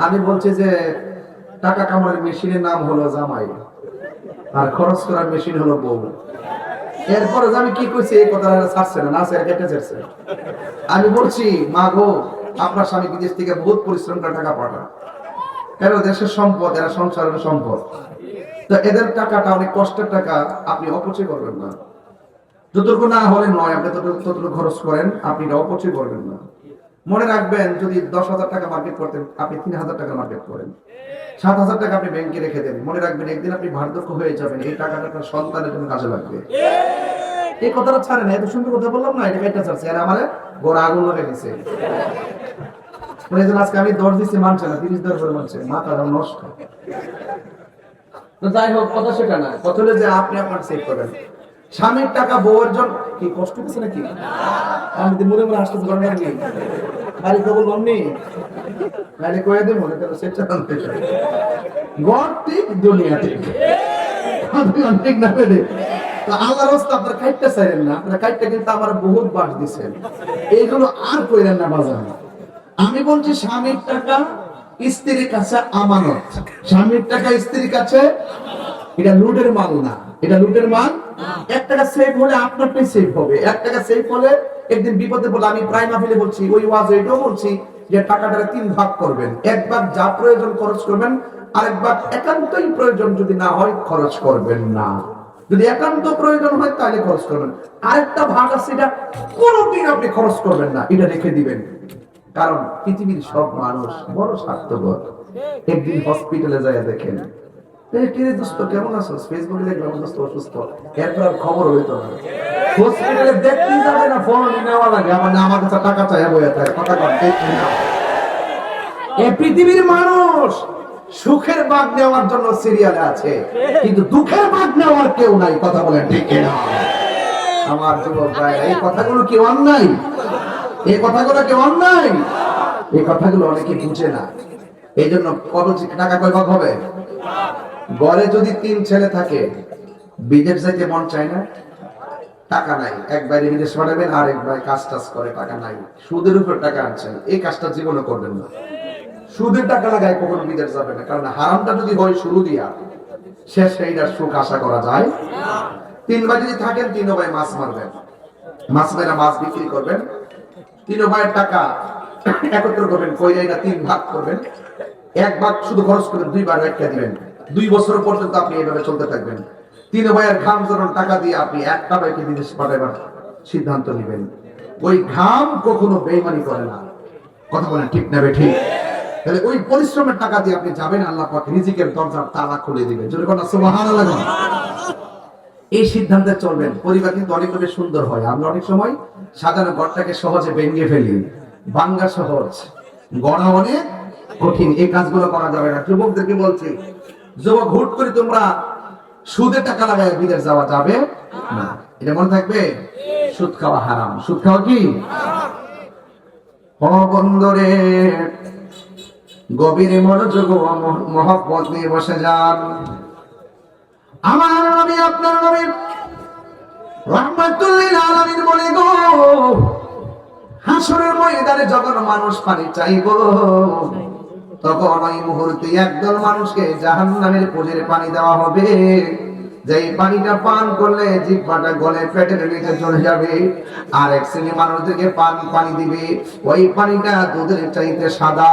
আমি বলছি যে টাকা কামানোর মেশিনের নাম হলো জামাই, আর খরচ করার মেশিন হলো বউ। এরপরে আমি কি করছি, এই কথা ছাড়ছে না, স্যার কেটে ছাড়ছে। আমি বলছি, মা গো, আপনার স্বামী বিদেশ থেকে বহুত পরিশ্রম করে টাকা পাঠায়, এরা দেশের সম্পদ, এরা সংসারের সম্পদ, তো এদের টাকাটা অনেক কষ্টের টাকা, আপনি অপচয় করবেন না। যতটুকু না হলে নয়, আপনি ততটুকু খরচ করেন, আপনি এটা অপচয় করবেন না। মনে রাখবেন, যদি 10,000 টাকা মার্কেট করতেন, আপনি 3,000 টাকা মার্কেট করেন, 7,000 টাকা আপনি ব্যাংকে রেখে দেন, মনে রাখবেন একদিন আপনি বার্ধক্য হয়ে যাবেন, এই টাকাটা আপনার সন্তানের জন্য কাজে লাগবে। এই কথাটা ছাড়েন, এত সুন্দর কথা বললাম না, এটা কাইটা ছাড়ছে, আর আমার গোড়া আগুন লাগে গেছে। আজকে আমি 10 দিচ্ছি, মানছে না, 30 দেওয়ার পরে মানছে, মাথাটা নষ্ট। তো যাই হোক, কথা সেটা না, কথা হলো যে আপনি আপনার সেভ করবেন। স্বামীর টাকা বউয়ের জন্য কি কষ্ট হচ্ছে নাকি? আমি তো মনে মনে আসতে পারবো নাকি? খালি তো বললাম নি, নাহলে কয়ে দেবো মনে করো সেটা আনতে চাই। গড ঠিক, দুনিয়া ঠিক, ঠিক না বেড়ে। তো আল্লাহর রাস্তা আপনার কাইটটা চাইলেন না, আপনার কাইটটা কিন্তু আমার বহুত বাস দিচ্ছেন, এইগুলো আর কইলেন না বাজার। আমি বলছি স্বামীর টাকা স্ত্রীর কাছে আমানত, স্বামীর টাকা স্ত্রীর কাছে, এটা লুটের মাল না, এটা লুটের মাল। 1 টাকা সেভ হলে আপনারটাই সেভ হবে, 1 টাকা সেভ হলে একদিন বিপদে পড়লে, আমি প্রায় মাহফিলে বলছি, ওই ওয়াজ এটাও বলছি যে টাকাটাকে 3 ভাগ করবেন, 1 ভাগ যা প্রয়োজন খরচ করবেন, আরেক ভাগ একান্তই প্রয়োজন যদি না হয় খরচ করবেন না, যদি একান্ত প্রয়োজন হয় তাহলে খরচ করবেন। আরেকটা ভাগ আছে, এটা কোনোদিন আপনি খরচ করবেন না, এটা রেখে দিবেন। কারণ পৃথিবীর সব মানুষ বড় স্বার্থপর। একদিন হসপিটালে যায় দেখেন, কেমন আছো, ফেসবুকে দেখলাম দোস্ত অসুস্থ, এরপর আর খবর হইতো না, হসপিটালে দেখতেই যাবে না, ফোন নেওয়া লাগে, আমার কাছে টাকা চাই, বইয়া থাকে কথা বলতে। এই পৃথিবীর মানুষ সুখের ভাগ নেওয়ার জন্য সিরিয়ালে আছে, কিন্তু দুঃখের ভাগ নেওয়ার কেউ নাই, কথা বলেন ঠিক না? আমার যুবক ভাই, এই কথাগুলো কি অন্যায়? এই কথাগুলো কি অন্যায়? এই কথাগুলো অনেকে বুঝে না। এই জন্য কত টাকা কয় ভাগ হবে? ঘরে যদি 3 ছেলে থাকে, বিদেশ যাইতে মন চায় না, টাকা নাই, এক বাইরে বিদেশ পাঠাবেন, আর এক ভাই কাজ টাজ করে, টাকা নাই, সুদের উপর টাকা আনছেন, এই কাজটা জীবনে করবেন না। সুদের টাকা লাগায় কখনো বিদেশ যাবে না, কারণ হারামটা যদি হয় শুরু দিয়া, শেষ এইটার সুখ আশা করা যায়। 3 ভাই যদি থাকেন, 3 ভাই মাছ মারবেন, মাছ মেরা মাছ বিক্রি করবেন, 3 ভাইয়ের টাকা একত্র করবেন, কইরা এটা 3 ভাগ করবেন, 1 ভাগ শুধু খরচ করবেন, 2 বার রেখে দিবেন, 2 বছর পর্যন্ত আপনি এইভাবে চলতে থাকবেন। 3 ভাইয়ের ঘাম জড়ানো টাকা দিয়ে আপনি একটা ভাইকে বিদেশ পাঠাবার সিদ্ধান্ত নেবেন। ওই ঘাম কখনো বেঈমানি করে না, কথা বলেন ঠিক না ঠিক? তাহলে ওই পরিশ্রমের টাকা দিয়ে আপনি যাবেন, আল্লাহ পাক রিজিকের দরজার তালা খুলে দিবেন, জোরে বলেন সুবহানাল্লাহ। এই সিদ্ধান্তে চলবেন, পরিবার কিন্তু অনেকভাবে সুন্দর হয়। আমরা অনেক সময় সাজানো ঘরটাকে সহজে ভেঙে ফেলি, ভাঙ্গা সহজ, গড়া অনেক কঠিন, এই কাজগুলো করা যাবে না। যুবকদেরকে বলছি, যুবক হুট করে তোমরা সুদে টাকা লাগায় বিদেশ যাওয়া যাবে না, এটা মনে থাকবে। সুদ খাওয়া হারাম, সুদ খাওয়া কি? ও বন্ধুরে, গভীর মনোযোগ ও মহব্বত নিয়ে বসে যান। আমার নবী, আপনার নবী রাহমাতুল লিল আলামিন বলে গো, হাসরের ময়দানে যখন মানুষ পানি চাইবো, তখন ওই মুহূর্তে একদল মানুষকে জাহান্নামের পুজের পানি দেওয়া হবে, যেই পানিটা পান করলে জিহ্বাটা গলে পেটের নিচে চলে যাবে। আর এক শ্রেণী মানুষদেরকে পানি দিবে, ওই পানিটা দুধের চাইতে সাদা,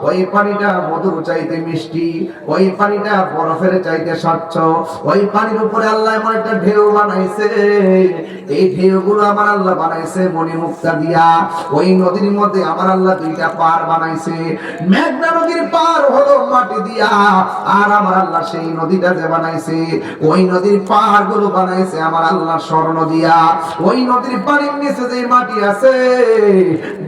ওই পানিটা মধুর চাইতে মিষ্টি, ওই পানিটা বরফের চাইতে স্বচ্ছ, ওই পানির উপরে আল্লাহ এমন একটা ঢেউ বানাইছে, এই ঢেউগুলো আমার আল্লাহ বানাইছে মণিমুক্তা দিয়া। ওই নদীর মধ্যে আমার আল্লাহ 2টা পার বানাইছে, মেঘনা নদীর পার হলো মাটি দিয়া, আর আমার আল্লাহ সেই নদীটা যে বানাইছে, ওই নদীর পাহাড় গুলো বানাইছে আমার আল্লাহ স্বর্ণ দিয়া। ওই নদীর পানির নিচে যে মাটি আছে,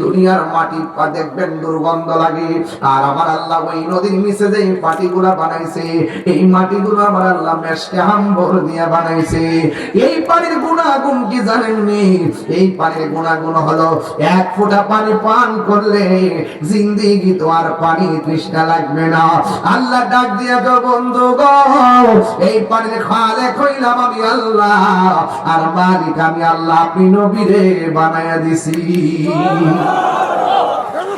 দুনিয়ার মাটি দেখবেন দুর্গন্ধ লাগে, আর আমার আল্লাহ ওই নদীর নিচে যে মাটিগুলা বানাইছে, এই মাটিগুলো আমার আল্লাহ মেশকে হাম্বর দিয়া বানাইছে। এই পানির গুণাগুণ কি জানেননি? এই পানির গুণাগুণ হলো 1 ফোঁটা পানি পান করলে জিন্দেগি তো আর পানি তৃষ্ণা লাগবে না। আল্লাহ ডাক দিয়া গো, বন্ধু গো, এই পানির খালেক হইলাম আমি আল্লাহ, আর মালিক আমি আল্লাহ, আপনি নবীরে বানায়া দিছি।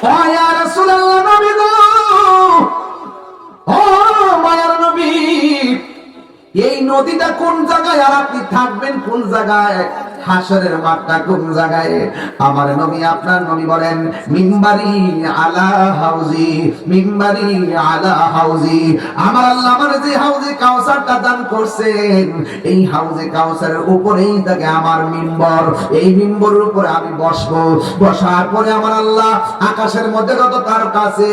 ও ইয়া রাসূলুল্লাহ, নবী গো, ও মায়ার নবী, এই নদীটা কোন জায়গায়, আর আপনি থাকবেন কোন জায়গায়? হাসরের মাঠটা কোন জায়গায়? আমার নবী আপনার নবী বলেন মিম্বারি আলা হাউজি, মিম্বারি আলা হাউজি। আমার আল্লাহ আমার যে হাউজে কাউসারটা দান করছেন, এই হাউজে কাউসারের উপরেই থাকে আমার মিম্বর। এই মিম্বরের উপরে আমি বসবো, বসার পরে আমার আল্লাহ আকাশের মধ্যে যত তারকা আছে,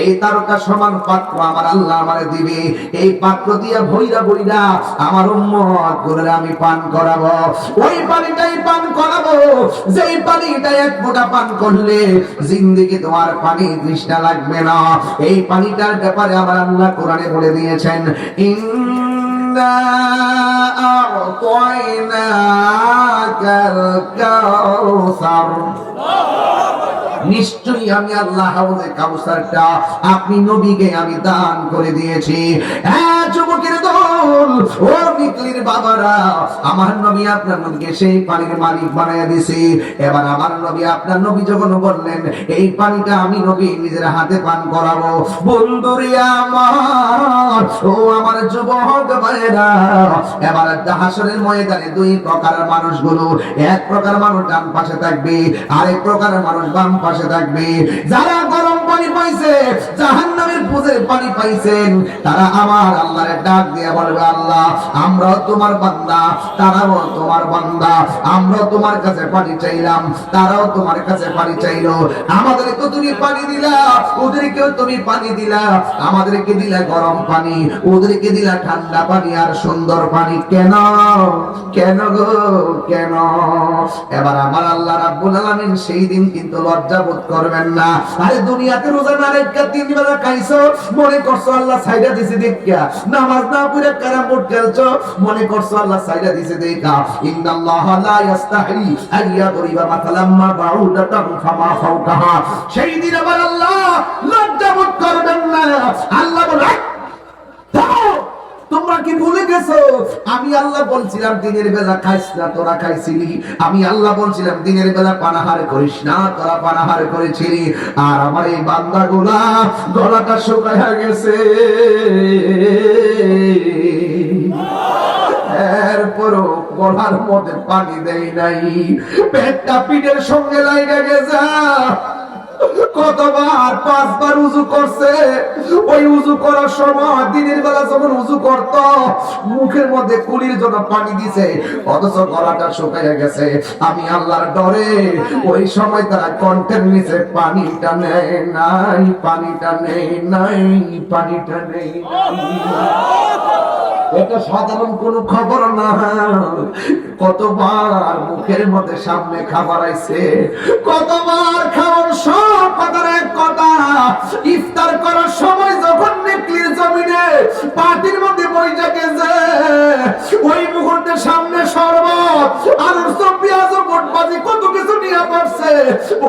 এই তারকা সমান পাত্র আমার আল্লাহ আমারে দিবে। এই পাত্র দিয়া ভইরা ভইরা আমার উম্মত গুলোরে আমি পান করাবো। ওই পানিটাই পান করাবো যেই পানিটা এক ফোঁটা পান করলে জিন্দেগি তোমার পানি তৃষ্ণা লাগবে না। এই পানিটার ব্যাপারে আমার আল্লাহ কোরআনে বলে দিয়েছেন, ইন্না আ'তাইনাকাল কাউসার, নিশ্চয়ই আমি আল্লাহ হাউজে কাউসারটা আপনি নবীকে আমি দান করে দিয়েছি। হ্যাঁ যুবকের দল, ও নিকলির বাবারা, আমার নবী আপনার নবীকে সেই পানির মালিক বানায়া দিয়েছি। এবার আমার নবী আপনার নবী যখন বললেন এই পানিটা আমি নবী নিজের হাতে পান করাবো, বন্ধুরে আমার, ও আমার যুবক ভাইরা, এবার হাসরের ময়দানে দুই প্রকারের মানুষগুলো, এক প্রকার মানুষ ডান পাশে থাকবে, আরেক প্রকারের মানুষ বাম পাশে থাকবে। যারা গরম পানি পাইছে, জাহান্নামের পুজের পানি পাইছেন, তারা আমার আল্লাহর ডাক দিয়ে বলবে, আল্লাহ আমরাও তোমার বান্দা, তারাও তোমার বান্দা, আমরাও তোমার কাছে পানি চাইলাম, তারাও তোমার কাছে পানি চাইলো। আমাদেরকে তুমি পানি দিলা, ওদেরকেও তুমি পানি দিলা, আমাদেরকে দিলা গরম পানি, ওদেরকে দিলা ঠান্ডা পানি আর সুন্দর পানি। কেন? কেন গো কেন? এবার আমার আল্লাহ রাব্বুল আলামিন সেই দিন কিন্তু লজ্জা বোধ করবেন না। আরে দুনিয়াতে রোজা না রেখে 3 বেলা খাইছো, মনে করছো আল্লাহ সাইডা দিছে দেখা, নামাজ না পড়ে ক্যারাম বোর্ড খেলছো, মনে করছো আল্লাহ সাইডা দিছে দেখা। ইন্নাল্লাহ লা ইস্তাহি আইয়াদরিবা মাতালাম মা বাউদাতান ফামা ফাওকাহা। সেই দিন আবার আল্লাহ লজ্জা বোধ করবেন না। আল্লাহ বলে, তোমরা কি ভুলে গেছো আমি আল্লাহ বলছিলাম দিনের বেলা খাইস না, তোরা খাইছিলি। আমি আল্লাহ বলছিলাম দিনের বেলা পানাহার করিস না, তোরা পানাহার করেছিলি। আর আমার এই বান্দাগুলা গলাটা শুকায়া গেছে, এরপরও গলার মধ্যে পানি দেই নাই, পেটটা পিঠের সঙ্গে লাগা গেছে। কতবার 5 বার উযু করছে। ওই উযু করার সময় দিনের বেলা যখন উযু করত, মুখের মধ্যে কুলির জন্য পানি দিছে, অথচ গলাটা শুকিয়ে গেছে। আমি আল্লাহর ডরে ওই সময় তারা কণ্ঠের নিচে পানিটা নেই নাই, পানিটা নেই নাই, পানিটা নেই নাই। এটা সাধারণ কোন খবর না। কতবার মুখের মধ্যে সামনে খাবার আইছে, কতবার খাওয়ার সব কথার এক কথা। ইফতার করার সময় যখন নেকলির জমিনে পাটির মধ্যে বইটা গেছে, ওই মুহূর্তে সামনে শরবত আর পেঁয়াজ বটবাজি কত কিছু নিয়ে পড়ছে,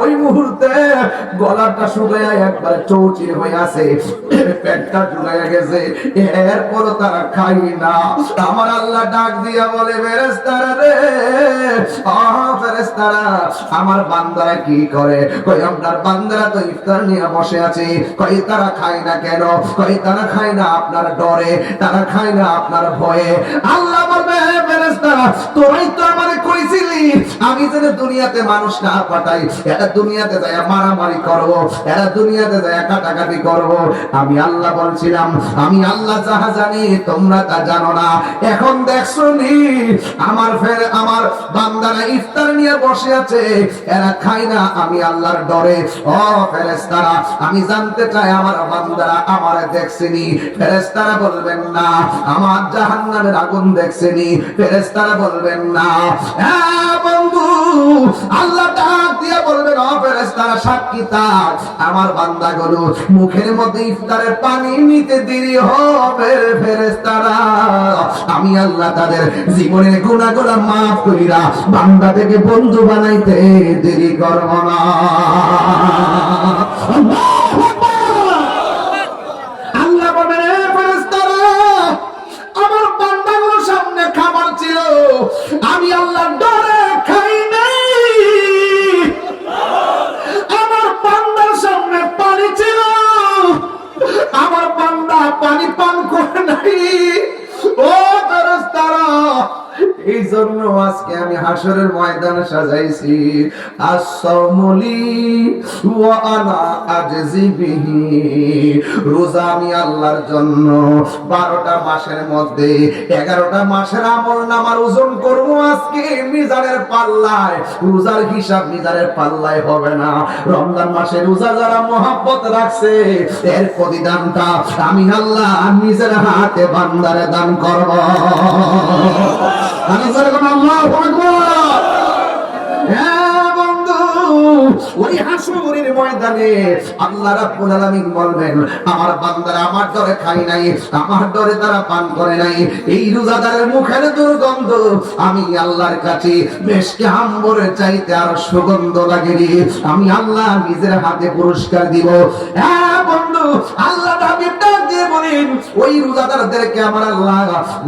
ওই মুহূর্তে গলাটা শুকায়া একবার চৌচির হয়ে আছে, পেটটা ঝুলাইয়া গেছে। এরপরও তারা খাই না। আমার আল্লাহ ডাক দিয়া বলে, ফেরেশতারা রে, ফেরেশতারা, আমার বান্দারা কি করে? কই আপনার বান্দারা তো ইফতার নিয়ে বসে আছে। কই তারা খায় না কেন? কই তারা খায় না আপনার ডরে, তারা খায় না আপনার ভয়ে। আল্লাহ বলবে, ফেরেশতারা তোরাই তো আমারে কইছিলি আমি যেন দুনিয়াতে মানুষ না পাঠাই, এরা দুনিয়াতে যায় মারামারি করব, এরা দুনিয়াতে যায় কাটাকাটি করব। আমি আল্লাহ বলছিলাম, আমি আল্লাহ যাহা জানি তোমরা তা জানো না। এখন দেখছো নি আমার বান্দারা ইফতার নিয়ে বসে আছে, এরা খায় না আমি আল্লাহর ডরে। ও ফেরেশতারা, আমি জানতে চাই আমার বান্দারা আমারে দেখছেনি? ফেরেশতারা বলবেন না। আমার জাহান্নামের আগুন দেখছেনি? ফেরেশতারা বলবেন না। হ্যাঁ বন্ধু, আল্লাহ ডাক দিয়ে বলবেন, ও ফেরেশতারা সাক্ষী থাক, আমার বান্দাগুলো মুখের মধ্যে ইফতারের পানি নিতে দেরি হবে। ফেরেশতারা, আমি আল্লাহ তাদের জীবনের গুনাহগুলো মাফ কইরা বান্দা থেকে বন্ধু বানাইতে দেরি করব না। আল্লাহ বলেন, ফেরেশতারা, আমার বান্দাগুলোর সামনে খাবার ছিল, আমি আল্লাহ ডরে খাই নাই। আমার বান্দার সামনে পানি ছিল, আমার বান্দা পানি পান করে নাই। ও ফেরেশতারা, এই জন্য আজকে আমি হাসরের ময়দান সাজাইছি। আসসামুলি ওয়া আনা আজজি বিহি, রোজা আমি আল্লাহর জন্য 12টা মাসের মধ্যে 11টা মাসের আমল নামার ওজন করব। আজকে মিজানের পাল্লায় রোজার হিসাব মিজানের পাল্লায় হবে না। রমজান মাসে রোজা যারা মহব্বত রাখছে এর প্রতিদানটা আমি আল্লাহ নিজের হাতে বান্দারে দান করব। আল্লাহু আকবার। হ্যাঁ বন্ধু, ওই হাসরের ময়দানে আল্লাহ রাব্বুল আলামিন বলবেন, আমার বান্দারা আমার ডরে খায় নাই, আমার ডরে তারা পান করে নাই। এই রোজাদারের মুখের দুর্গন্ধ আমি আল্লাহর কাছে মেশকে আম্বরের চাইতে আর সুগন্ধ লাগে রে। আমি আল্লাহ নিজের হাতে পুরস্কার দিব। হ্যাঁ বন্ধু, আল্লাহ হাবিব ডাক দিয়ে বলেন, ওই রোজাদারদেরকে আমার আল্লাহ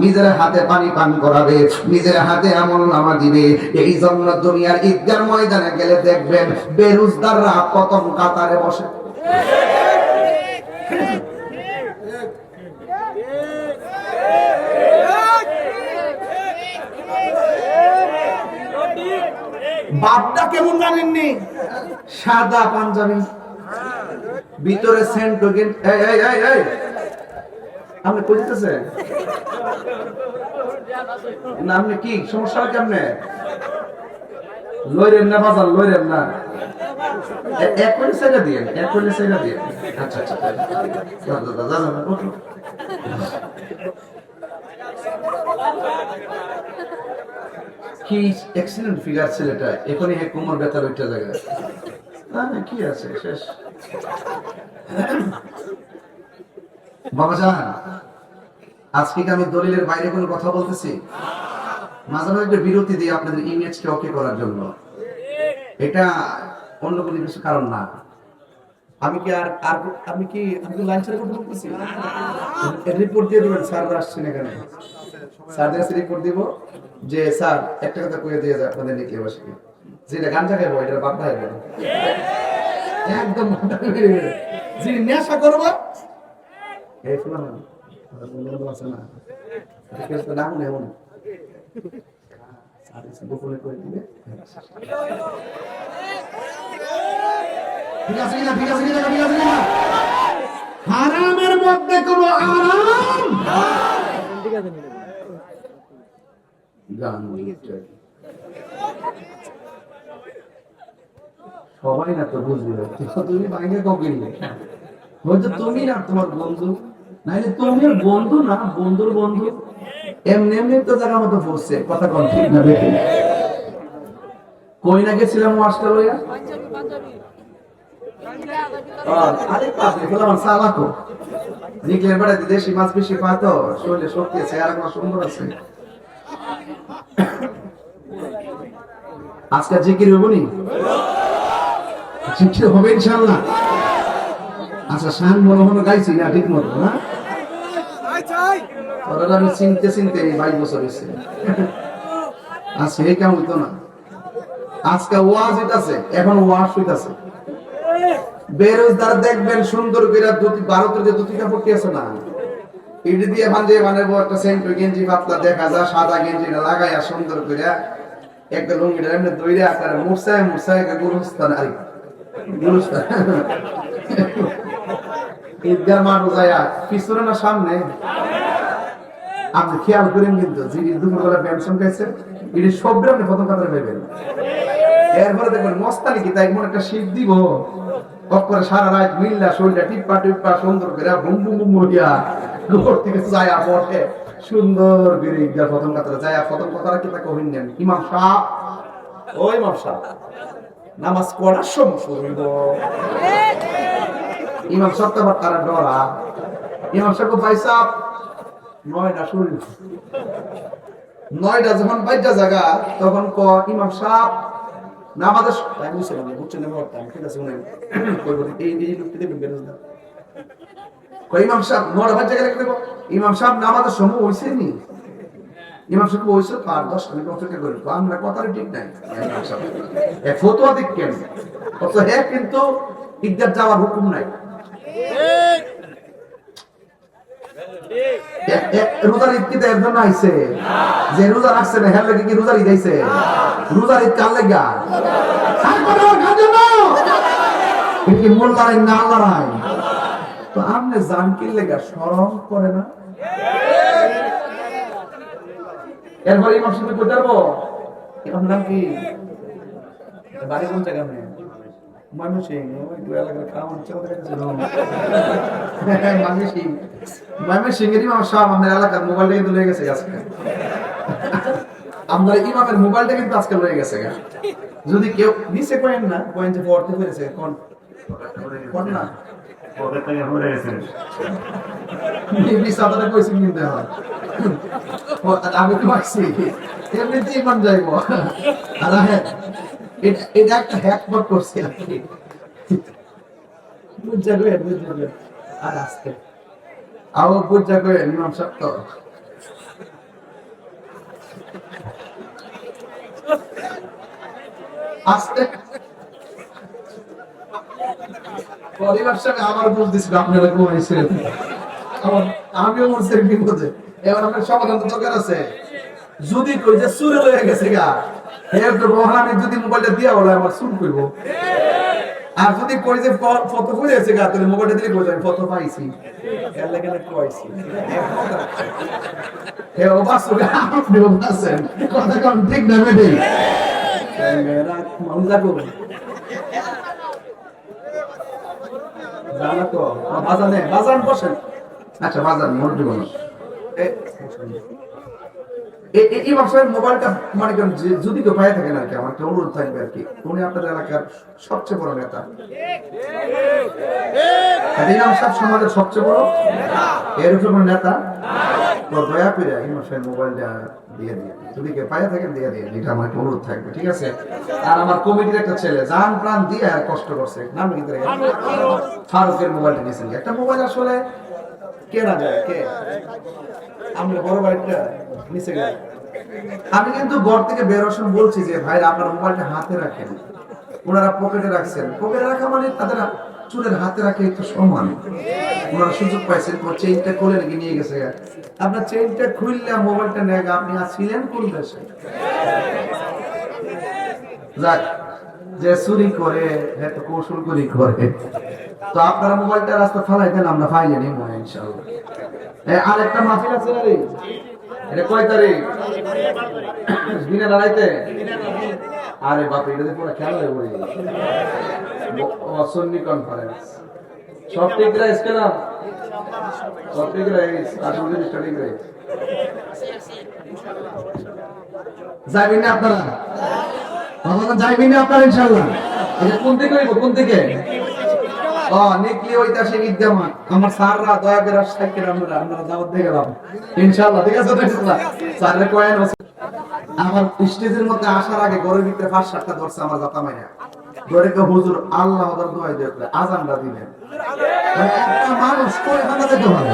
নিজের হাতে পানি পান করাবে, নিজের হাতে আমলনামা দিবে। এই জন্য দুনিয়ার ঈদগার ময়দানে গেলে দেখবেন বেরোজগাররা প্রথম কাতারে বসে। বাপটা কেমন জানেননি? সাদা পাঞ্জাবি, ভিতরে সেন্ট গেন। আপনি বুঝতেছেন না? আপনি কি সমস্যা কেমনে লইরেন না বাজার, লইরেন না, এক করে সেটা দিয়ে, এক করে সেটা দিয়ে। আচ্ছা আচ্ছা, কি এক্সিলেন্ট ফিগার ছেলেটা, এখনই কোমর ব্যথা ওইটা জায়গায়। কি আছে শেষ বাবা জান। আজকে কি আমি দলিলের বাইরে কোনো কথা বলতেছি? মাঝে মাঝে একটা বিরতি দিয়ে আপনাদের ইমেজকে ওকে করার জন্য, এটা অন্য কোনো কিছু কারণ না। আমি কি আর আমি কি লাইন ছেড়ে কথা বলতেছি? রিপোর্ট দিয়ে দেবেন, স্যার আসছেন এখানে, স্যারদের কাছে রিপোর্ট দিব যে স্যার একটা কথা কয়ে দিয়ে যায় আপনাদের নিয়ে বসে, যেটা গান জায়গায় এটা বাপ ভাই একদম যিনি নেশা করবো এই ফুলাম আছে না, নাম নেব না, গোপনে করে দিবে। ঠিক আছে কিনা? ঠিক আছে কিনা? ঠিক আছে কিনা? হারামের মধ্যে কোনো আরাম সবাই না তো বুঝবে। তুমি বাইরে কাউকে নিয়ে হয়তো তুমি না তোমার বন্ধু, নাইলে তুমি বন্ধু না বন্ধুর বন্ধু, এমনি এমনি তো জায়গা মতো পড়ছে। কথা কোন ঠিক না? দেখি কই না গেছিলাম মাস্টার লইয়া, আরে পাপে বললাম সালাকো নিকলে বড় দেশি মাছ বেশি পাতো, শরীরে শক্তি আছে, আর কোনো সুন্দর আছে। আজকে জিকির হবে নি? জিকির হবে ইনশাআল্লাহ। আচ্ছা, শান মনে মনে গাইছি না ঠিক মতো না? ওরা আমি চিনতে চিনতে 22 বছর হয়েছে। আজকে এই কেমন হইতো না? আজকে ওয়াজ হইতাছে, এখন ওয়াজ হইতাছে। বেরোজগার দেখবেন সুন্দর করে দুটি ভারতের যে দুটি কাপড় কি আছে না, এটি দিয়ে বাঁধে মানে একটা সেন্টু গেঞ্জি পাতলা দেখা যায়, সাদা গেঞ্জিটা লাগাইয়া সুন্দর করে একটা লুঙ্গিটা এমনি দইরে আপনার মুরসায় মুরসায় গুরুস্থান আর গুরুস্থান ঈদগাহ মাঠ যায়া পিছনে না সামনে। আপনি খেয়াল করেন কিন্তু যিনি দুপুরবেলা পেনশন খাইছে এটি সবরে আপনি প্রথম কথা ভেবেন। এরপরে দেখবেন মস্তানি কি তাই মনে একটা শীত দিব করে সারা রাত মিল্লা শরীরটা টিপ্পা টিপ্পা সুন্দর করে বুম বুম বুম মরিয়া ঘর থেকে যায়া পড়ে সুন্দর করে ঈদগাহ প্রথম কথা যায়া প্রথম কথাটা কি তাকে হইন নেন ইমাম সাহেব, ও ইমাম সাহেব নামাজ পড়ার সময় শুরু ইমাম সাহেব তো আবার তারা ডরা। ইমাম সাহেব ভাই সাহেব 9টা শুরু, 9টা যখন 5টা জায়গা তখন ক ইমাম সাহেব নামাজের টাইম হইছে না, বুঝছেন না? টাইম ঠিক আছে শুনেন কইব এই লোকটি দেবেন বেরোজগার কই ইমাম সাহেব 9টা বাজে গেলে কইব ইমাম সাহেব নামাজের সময় হইছে নি? ইমাম সাহেব হইছে আর 10 মিনিট অপেক্ষা করি, তো আমরা কথাটা ঠিক নাই। ইমাম সাহেব এ ফতোয়া দেখেন অত হে কিন্তু ঈদগাহ যাওয়ার হুকুম নাই। ঠিক রোজার ঈদ কি এর জন্য আইছে? যে রোজা রাখছে না, হ্যাঁ লাগে কি রোজার ঈদ আইছে? রোজার ঈদ কার লাগা? এটা কি মোল্লার আইন না আল্লাহর আইন? তো আপনি জান কি লাগা শরম করে না? এরপর ইমাম সাহেব কই যাবো? ইমাম নাম কি? বাড়ি কোন জায়গা নেই? মানুষই ওই দুই এলাকার খাওয়ান চলতে গেছিল। মানুষই ইমাম সাহেব আমাদের এলাকার মোবাইলটা কিন্তু লয়ে গেছে আজকে। আমরা ইমামের মোবাইলটা কিন্তু আজকে লয়ে গেছে। যদি কেউ নিচে কয়েন না, কয়েন যে পড়তে পেরেছে কোন কোন না ওদের থেকে হয়ে গেছে। বিসাদটা কইছি কিন্তু হয়। আমি তো ভাবছি এমনিতে ইমান যাইবো। আর এটা একটা হ্যাক বট করছি আর কি। বুঝা গো আর আজকে আও বুঝা গো ইমাম সাহেব তো আজকে পরিবার সাথে আমার বুঝ দিছিল আপনারা ঘুমাইছিলেন। আমিও মরছি বিপদে। এবার আপনার সমাধান তো দরকার আছে। যদি কই যে চুরে লয়ে গেছে গা, এর তো বহানা যদি মোবাইলটা দিয়া বলে আমার চুর করব। আর যদি কই যে ফটো হয়ে গেছে গা, তাহলে মোবাইলটা দিলে কই আমি ফটো পাইছি। এর লাগে না কইছি। হে ও বাসু গা আপনি বলছেন কথা কোন ঠিক না বেডি। মেরা মজা করব। জানা তো বাজান বসেন। আচ্ছা বাজান মোট দিব না। এই মাসের মোবাইলটা মানে যদি কেউ পায়ে থাকেন আর কি, আমার একটা অনুরোধ থাকবে আর কি, উনি আপনাদের এলাকার সবচেয়ে বড় নেতা, ইমাম সাহেব সমাজের সবচেয়ে বড় এরকম নেতা, দয়া করে ইমাম সাহেব মোবাইলটা দিয়ে দিয়ে যদি কেউ পায়ে থাকেন দিয়ে দিয়ে, এটা আমার একটা অনুরোধ থাকবে, ঠিক আছে? আর আমার কমিটির একটা ছেলে জান প্রাণ দিয়ে আর কষ্ট করছে, নাম কি ফারুকের মোবাইলটা নিয়েছেন। একটা মোবাইল আসলে কেনা যায় কে? আমরা বড় ভাইটা নিচে গেল। আমি কিন্তু ঘর থেকে বেরোর সময় বলছি যে ভাই আপনার মোবাইলটা হাতে রাখেন। ওনারা পকেটে রাখছেন। পকেটে রাখা মানে তাদের চুলের হাতে রাখে একটু সমান। ওনারা সুযোগ পাইছেন, চেইনটা খুলে নাকি নিয়ে গেছে। আপনার চেইনটা খুললে মোবাইলটা নেয়, আপনি আসছিলেন কোন দেশে? যাক, যে চুরি করে এত কৌশল করি করে। তো আপনারা মোবাইলটা রাস্তা ফালাই দেন, আমরা ফাইলে নিব ইনশাআল্লাহ। আর একটা মাহফিল আছে না রে, এটা কয় তারিখ? দিনে দাঁড়াইতে। আরে বাপ, এটা পুরো খেলা হয়ে পড়ে সুন্নি কনফারেন্স। সব ঠিক রাইস কেন? সব ঠিক রাইস, আসলে স্টাডি রাইস। যাইবেন না আপনারা? বাবা যাইবেন না আপনারা ইনশাআল্লাহ? এটা কোন থেকে হইব? কোন থেকে? নিকলি ঐতিহাসিক ঈদগাহ। আমার স্যাররা দয়া করে সাইকেল আমরা দাওয়াত দিয়ে গেলাম ইনশাআল্লাহ, ঠিক আছে? স্যারের কয়েন আমার স্টেজের মধ্যে আসার আগে ঘরের ভিতরে 5-7টা ধরছে আমার জাতা মাইয়া। ঘরে কে হুজুর আল্লাহ ওদের দোয়া দিয়ে আজানটা দিবেন। একটা মানুষ কই হানা যেতে পারে?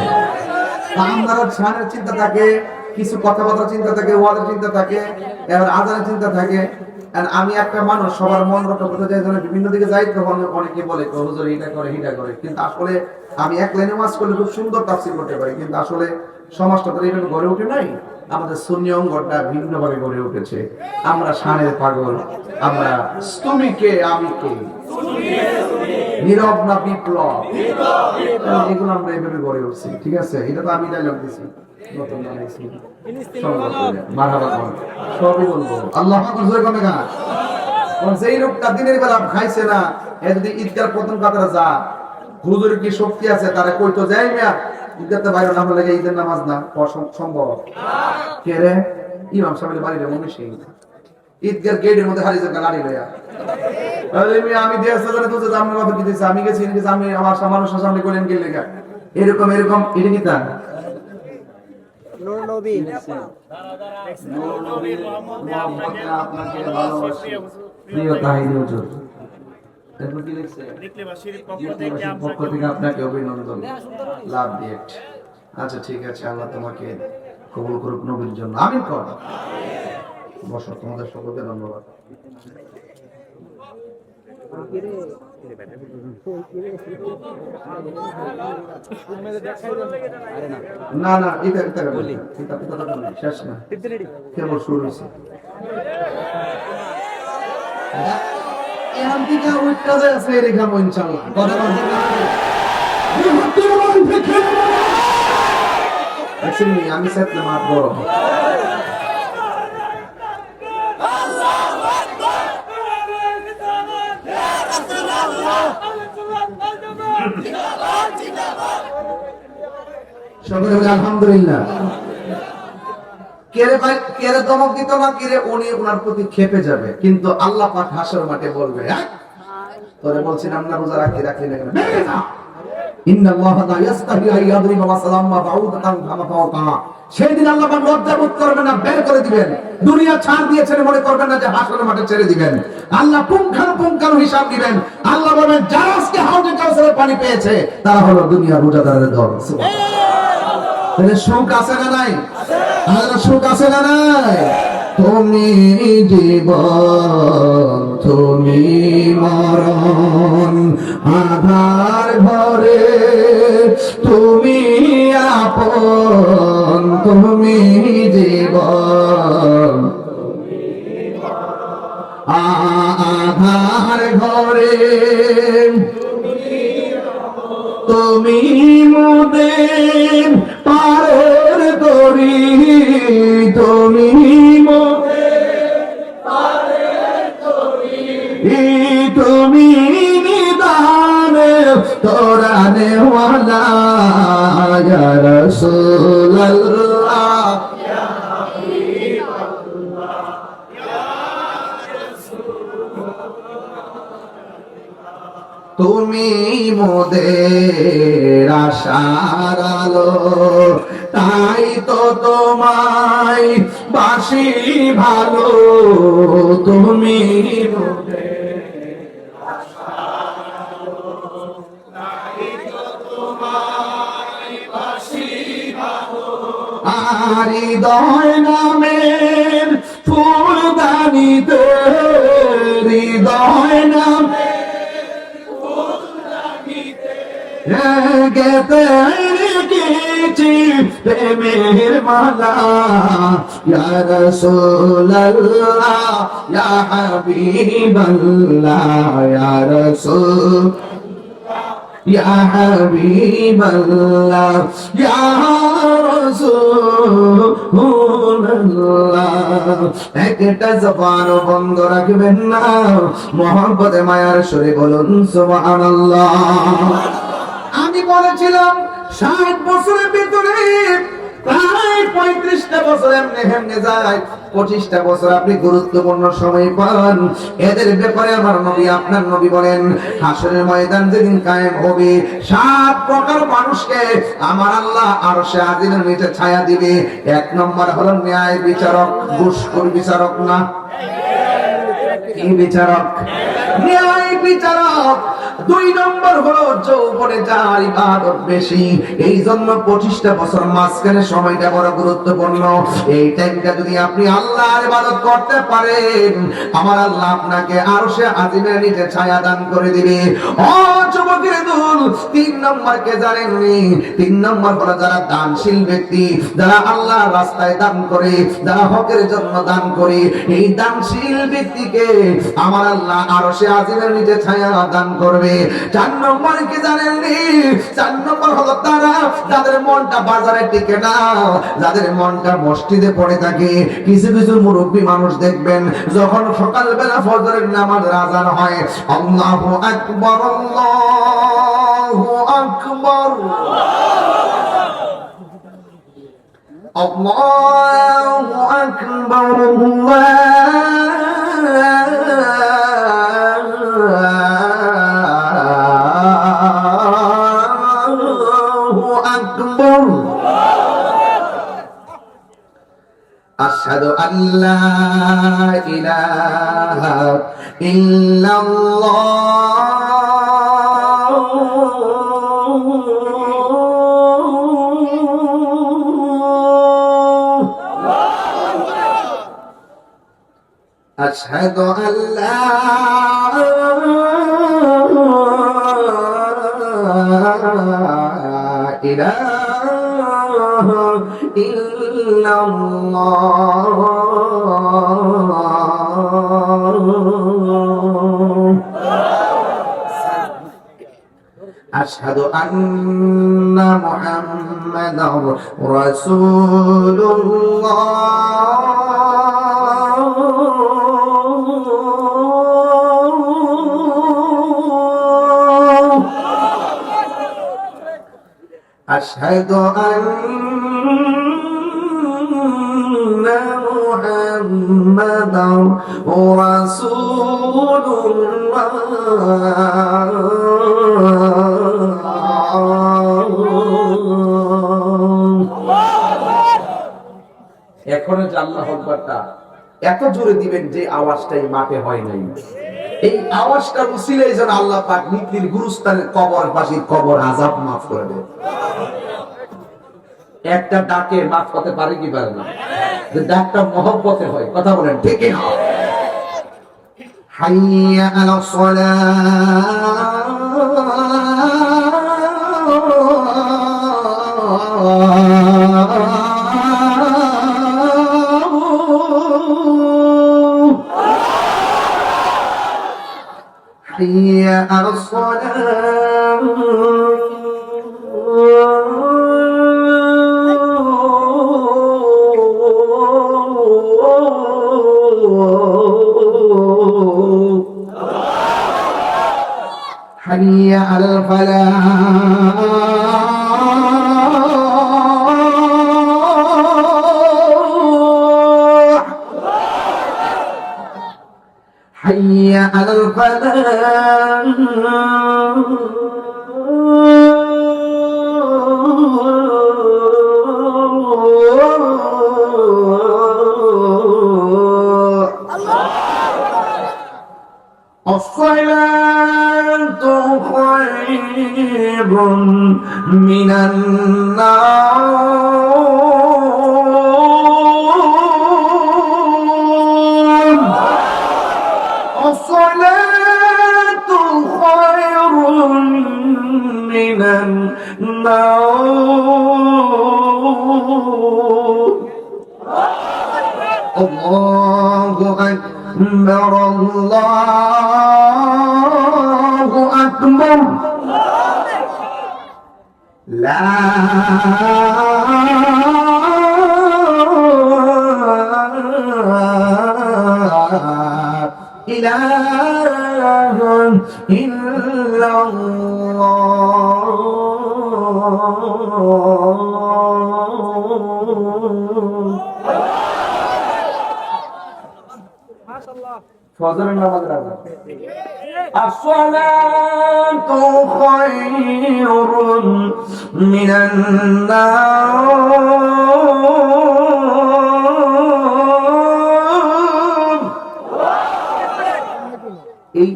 আমাদের শানের চিন্তা থাকে, কিছু কথাবার্তা চিন্তা থাকে, ওয়াজের চিন্তা থাকে, এবার আজানের চিন্তা থাকে। আমি একটা মানুষ, সবার মন রক্ষা করতে চাই, বিভিন্ন দিকে যাই, তখন অনেকে বলে হুজুর এটা করে হিটা করে, কিন্তু আসলে আমি এক লাইনে ওয়াজ করলে খুব সুন্দর তাফসীর করতে পারি, কিন্তু আসলে সমাজটা তো এইভাবে গড়ে ওঠে নাই। আমাদের সুন্নি অঙ্গটা ভিন্নভাবে গড়ে উঠেছে। আমরা শানের পাগল, আমরা তুমি কে আমি কে, নীরব না বিপ্লব, এগুলো আমরা এইভাবে গড়ে উঠছি, ঠিক আছে? এটা তো আমি ডায়লগ দিছি, নতুন বানাইছি, মারহাবা সবই বলবো আল্লাহ আকবার জোরে করে গান। যেই লোকটা দিনের বেলা খাইছে না, এ যদি ঈদগার প্রথম কাতারে যা, হুজুরের কি শক্তি আছে তারা কইতো যাই মিয়া ঈদগাতে বাইরে না হলে ঈদের নামাজ না সম্ভব? কে রে? ইমাম সাহেবের বাড়িতে মনে সেই ঈদগার গেটের মধ্যে হারিয়ে যাবে গাড়ি লইয়া। আমি আমি গেছি, আমি আমার মানুষের সামনে করলেন গেলে এরকম এরকম এটা কি তা আপনাকে ভালোবাসি প্রিয় তাহিরি হুজুর। পক্ষ থেকে আপনাকে অভিনন্দন, লাভ দিয়ে। আচ্ছা ঠিক আছে, আল্লাহ তোমাকে কবুল করুক নবীর জন্য, আমিন কর। বসো, তোমাদের সকলকে ধন্যবাদ। না না এটা বলি এটা শেষ না কেবল শুরু হয়েছে এর দিকে উঠতে যায় ফের এখানে ইনশাআল্লাহ কথা বলতে আমি সেট না বড় আলহামদুলিল্লাহ কেরে ভাই কেরে দমক দিত না কেরে উনি ওনার প্রতি খেপে যাবে কিন্তু আল্লাহ পাক হাসর মাঠে বলবে তোরে বলছিলাম না রোজা রাখলি না কেন ইন্নাল্লাহা লা ইস্তাহি আইয়াদরিবা মাসালাম মা বাউদাতান কামা ফাওকা সেদিন আল্লাহ পাক লজ্জা বোধ করবেন না বের করে দিবেন দুনিয়া ছাড় দিয়েছেন মনে করবেন না যে হাসরের মাঠে ছেড়ে দিবেন আল্লাহ পুঙ্খানুপুঙ্খানু হিসাব দিবেন আল্লাহ বলবেন যারা আজকে হাউজে কাউসারের পানি পেয়েছে তারা হলো দুনিয়ার রোজাদারের দল সুবহানাল্লাহ তাহলে সুখ আছে না নাই আছে সুখ আছে না নাই তুমি জীবন তুমি মরণ আধার ঘরে তুমি আপন তুমি জীবন আধার ঘরে তুমি মোদের পারের করি তুমি তুমি নিদানে তোরানে ওয়ালা ইয়া রাসূলুল্লাহ ইয়া হাবিবাল্লাহ ইয়া রাসূলুল্লাহ তুমি মোদের আশার আলো তাই তো তোমায় বাসি ভালো তুমি মোদের হৃদয় নামের ফুলদানিতে হৃদয় নামের ফুলদানিতে গেতে রেখেছি প্রেমের মালা ইয়া রাসূলুল্লাহ ইয়া হাবিবাল্লাহ ইয়া রাসূল ইয়া হাবিবাল্লাহ ইয়া রাসূলুল্লাহ একটা জবান বন্ধ রাখবেন না মহব্বতে মায়ার সুরে বলুন সুবহানাল্লাহ আমি বলেছিলাম 60 বছরের ভিতরে প্রায় 35টা বছর এমনি যায় 25টা বছর আপনি গুরুত্বপূর্ণ সময় পান এদের ব্যাপারে আমার নবী আপনার নবী বলেন হাসরের ময়দান যেদিন কায়েম হবে 7 প্রকার মানুষকে আমার আল্লাহ আরশে আজিমের নিচে ছায়া দিবে এক নম্বর হলো ন্যায় বিচারক ঘুষখোর বিচারক না কি বিচারক ন্যায় বিচারক 2 নম্বর হলো যৌবনে যার ইবাদত বেশি এই জন্য 25টা বছর মাঝখানে সময়টা বড় গুরুত্বপূর্ণ এই টাইমটা যদি আপনি আল্লাহর ইবাদত করতে পারেন আমার আল্লাহ আপনাকে আরশে আজিমের নিচে ছায়া দান করে দিবে ও যুবকের দল 3 নম্বর কে জানেননি 3 নম্বর হলো যারা দানশীল ব্যক্তি যারা আল্লাহর রাস্তায় দান করে যারা হকের জন্য দান করে এই দানশীল ব্যক্তিকে আমার আল্লাহ আরশে আজিমের নিচে ছায়া দান করবে 4 নম্বর কি জানেননি 4 নম্বর হলো তারা যাদের মনটা বাজারে টিকে না যাদের মনটা মসজিদে পড়ে থাকে কিছু কিছু মুরব্বী মানুষ দেখবেন যখন সকালবেলা ফজরের নামাজ আযান হয় আল্লাহু আকবার আল্লাহু আকবার আল্লাহু আকবার আশহাদু আল্লা ইলাহা ইল্লাল্লাহ আশহাদু আল্লা ইলাহা ইল্লাল্লাহ আশহাদু আন্না মুহাম্মাদার রাসূলুল্লাহ আশহাদু আন্না মুহাম্মাদার এখন যে আল্লাহু আকবারটা এত জোরে দিবেন যে আওয়াজটাই মাঠে হয় নাই, এই আওয়াজটার উসিলায় যেন আল্লাহ পাক নিকলির গুরুস্থানের কবরবাসীর কবর আযাব মাফ করে দেন। একটা ডাকে মাফ হতে পারে কি পারে না? যে ডাকটা মহব্বতে হয়, কথা বলেন ঠিক না? হাইয়া আলাস সালাহ হাইয়া আলাস সালাহ حي على الفلاح حي على الفلاح الصلاة خير من النوم الصلاة خير من النوم الله أكبر الله أكبر لا إله إلا الله ফজরের নামাজ আযান আসসালাতু খায়রুন মিনান নাওম। এই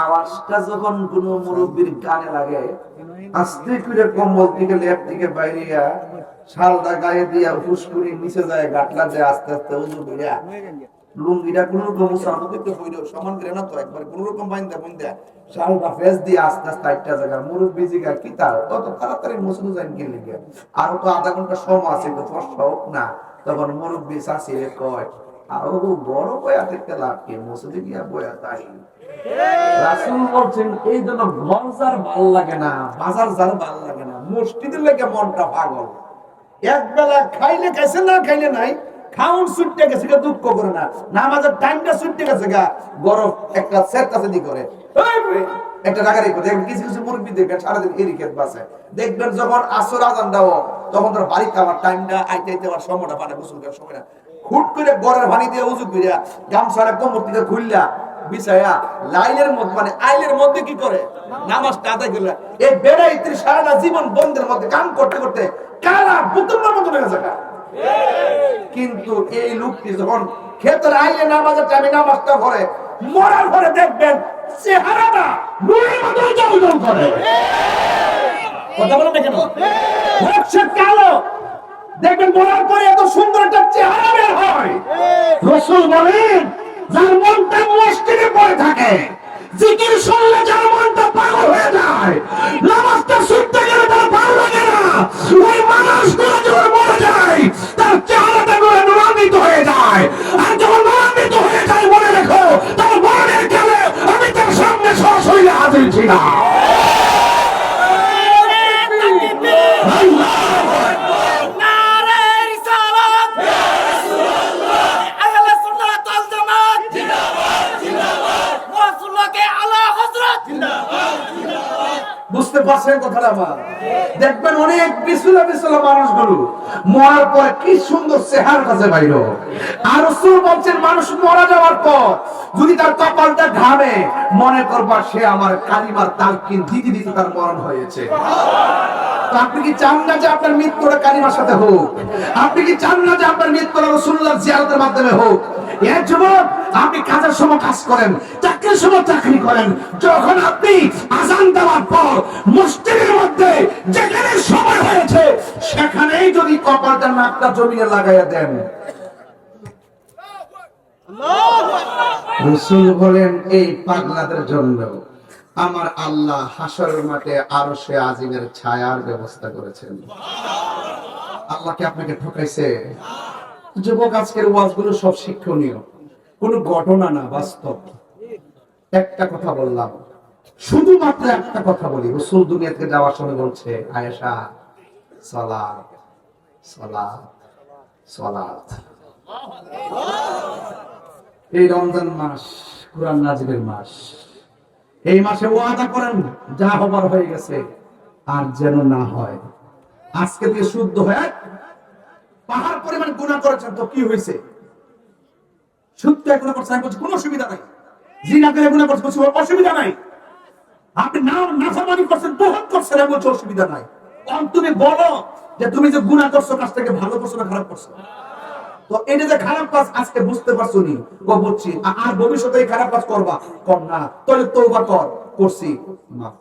আওয়াজটা যখন কোন মুরব্বির কানে লাগে, আস্তে করে কম্বল থেকে লেপ থেকে বাইরিয়া শালটা গায়ে দিয়া ফুসকুড়ি নিচে যায়, গাটলা যায়, আস্তে আস্তে উজু কইরা লুঙ্গিটা কোন রকম সামুদ্রিক হইল সমান করে না তো একবার কোন রকম বাইন্দা বন্ধা শালটা ফেস দিয়ে আস্তে আস্তে একটা জায়গা মুরব্বি জিগা কি তার কত তাড়াতাড়ি মুসলু যান কি লিগে আর তো আধা ঘন্টা সময় আছে, তো ফর্সা হোক না। তখন মুরব্বি চাষি কয় আর বড় বয়া থেকে লাভ কি মসজিদে গিয়া বয়া তাই রাসূল বলছেন এই জন্য ঘর যার ভাল লাগে না, বাজার যার ভাল লাগে না, মসজিদের লেগে মনটা পাগল। এক বেলা খাইলে খাইছে, না খাইলে নাই, খাউন ছুটতে গেছে গা, দুঃখ করে না, নামাজের টাইমটা ছুটতে গেছে গা, গরম একটা সেটাসেদি করে একটা রাগারি করে। কিছু কিছু মুরব্বি দেখবেন সারাদিন এরি খেত বাসে, দেখবেন যখন আসর আজান দাও তখন তোর বাড়ি খাবার টাইমটা আইতে আইতে আমার সময়টা পারে, গোসল করার সময় না, হুট করে গড়ের পানি দিয়ে উজু করিয়া গামছাটা কোমর থেকে খুললা বিছায়া লাইলের মধ্যে মানে আইলের মধ্যে কি করে নামাজটা আদায় করলা। এই বেড়াইতে সারাটা জীবন বন্ধের মধ্যে কাম করতে করতে কারা বুতুমের মতো হয়ে যায়। কিন্তু এই লোকটি যখন ক্ষেতের আইলে নামাজের টাইমে নামাজটা করে, মরার পরে দেখবেন চেহারাটা নূরের মতো জ্বলজ্বল করে। কথা বলেন না কেন? হচ্ছে কালো, দেখবেন মরার পরে এত সুন্দর একটা চেহারা বের হয়। রাসূল বলেন যার মনটা মসজিদে পড়ে থাকে, জিকির শুনলে যার মনটা পাগল হয়ে যায়, নামাজটা ছুটতে গেলে তার ভালো লাগে না, হাজির ছিনা বুঝতে পারছেন কথাটা? আমার দেখবেন অনেক বিসুলা বিসুলা মানুষগুলো মরার পর কি সুন্দর চেহার কাছে বাইর। আর রাসূল বলছেন মানুষ মারা যাওয়ার পর যদি তার কপালটা ঘামে মনে করবা সে আমার কালিমার তালকিন দিতে দিতে তার মরণ হয়েছে। তো আপনি কি চান না যে আপনার মৃত্যুটা কালিমার সাথে হোক? আপনি কি চান না যে আপনার মৃত্যুটা রাসূলুল্লাহর জিয়ারতের মাধ্যমে হোক? এর যুবক আপনি কাজের সময় কাজ করেন, চাকরির সময় চাকরি করেন, যখন আপনি আযান দেওয়ার পর মসজিদের মধ্যে যেখানে সময় হয়েছে সেখানেই যদি কপালটা নাকটা জমিনে লাগাইয়া দেন, রাসূল বলেন এই পাগলাদের জন্য আমার আল্লাহ হাশরের মাঠে আরশে আজিমের ছায়ার ব্যবস্থা করেছেন। আল্লাহ কি আপনাকে ঠকাইছে? যুবক আজকের ওয়াজগুলো সব শিক্ষণীয়, কোনো ঘটনা না, বাস্তব। একটা কথা বললাম, শুধুমাত্র একটা কথা বলি। রাসূল দুনিয়া থেকে যাওয়ার সময় বলছে, আয়েশা সালাত সালাত সালাত। এই রমজান মাস কুরআন নাজিলের মাস, এই মাসে ওয়াদা করেন যা হবার হয়ে গেছে আর যেন না হয়। আজকে থেকে শুদ্ধ হয়ে পাহাড় পরিমাণ গুনাহ করেছেন তো কি হয়েছে? শুদ্ধ গুনাহ করছেন কোনো অসুবিধা নাই, জিনা করে গুনাহ করছেন কোনো অসুবিধা নাই, আপনি নাফরমানি করছেন বহুত করছেন এমন অসুবিধা নাই। তুমি বলো যে তুমি যে গুনাহ করছো কাজটাকে ভালো করছো না খারাপ করছো? তো এটা যে খারাপ কাজ আজকে বুঝতে পারছো নি, বলছি আর ভবিষ্যতে এই খারাপ কাজ করবা কর না, তাহলে তওবা কর, করছি মাফ।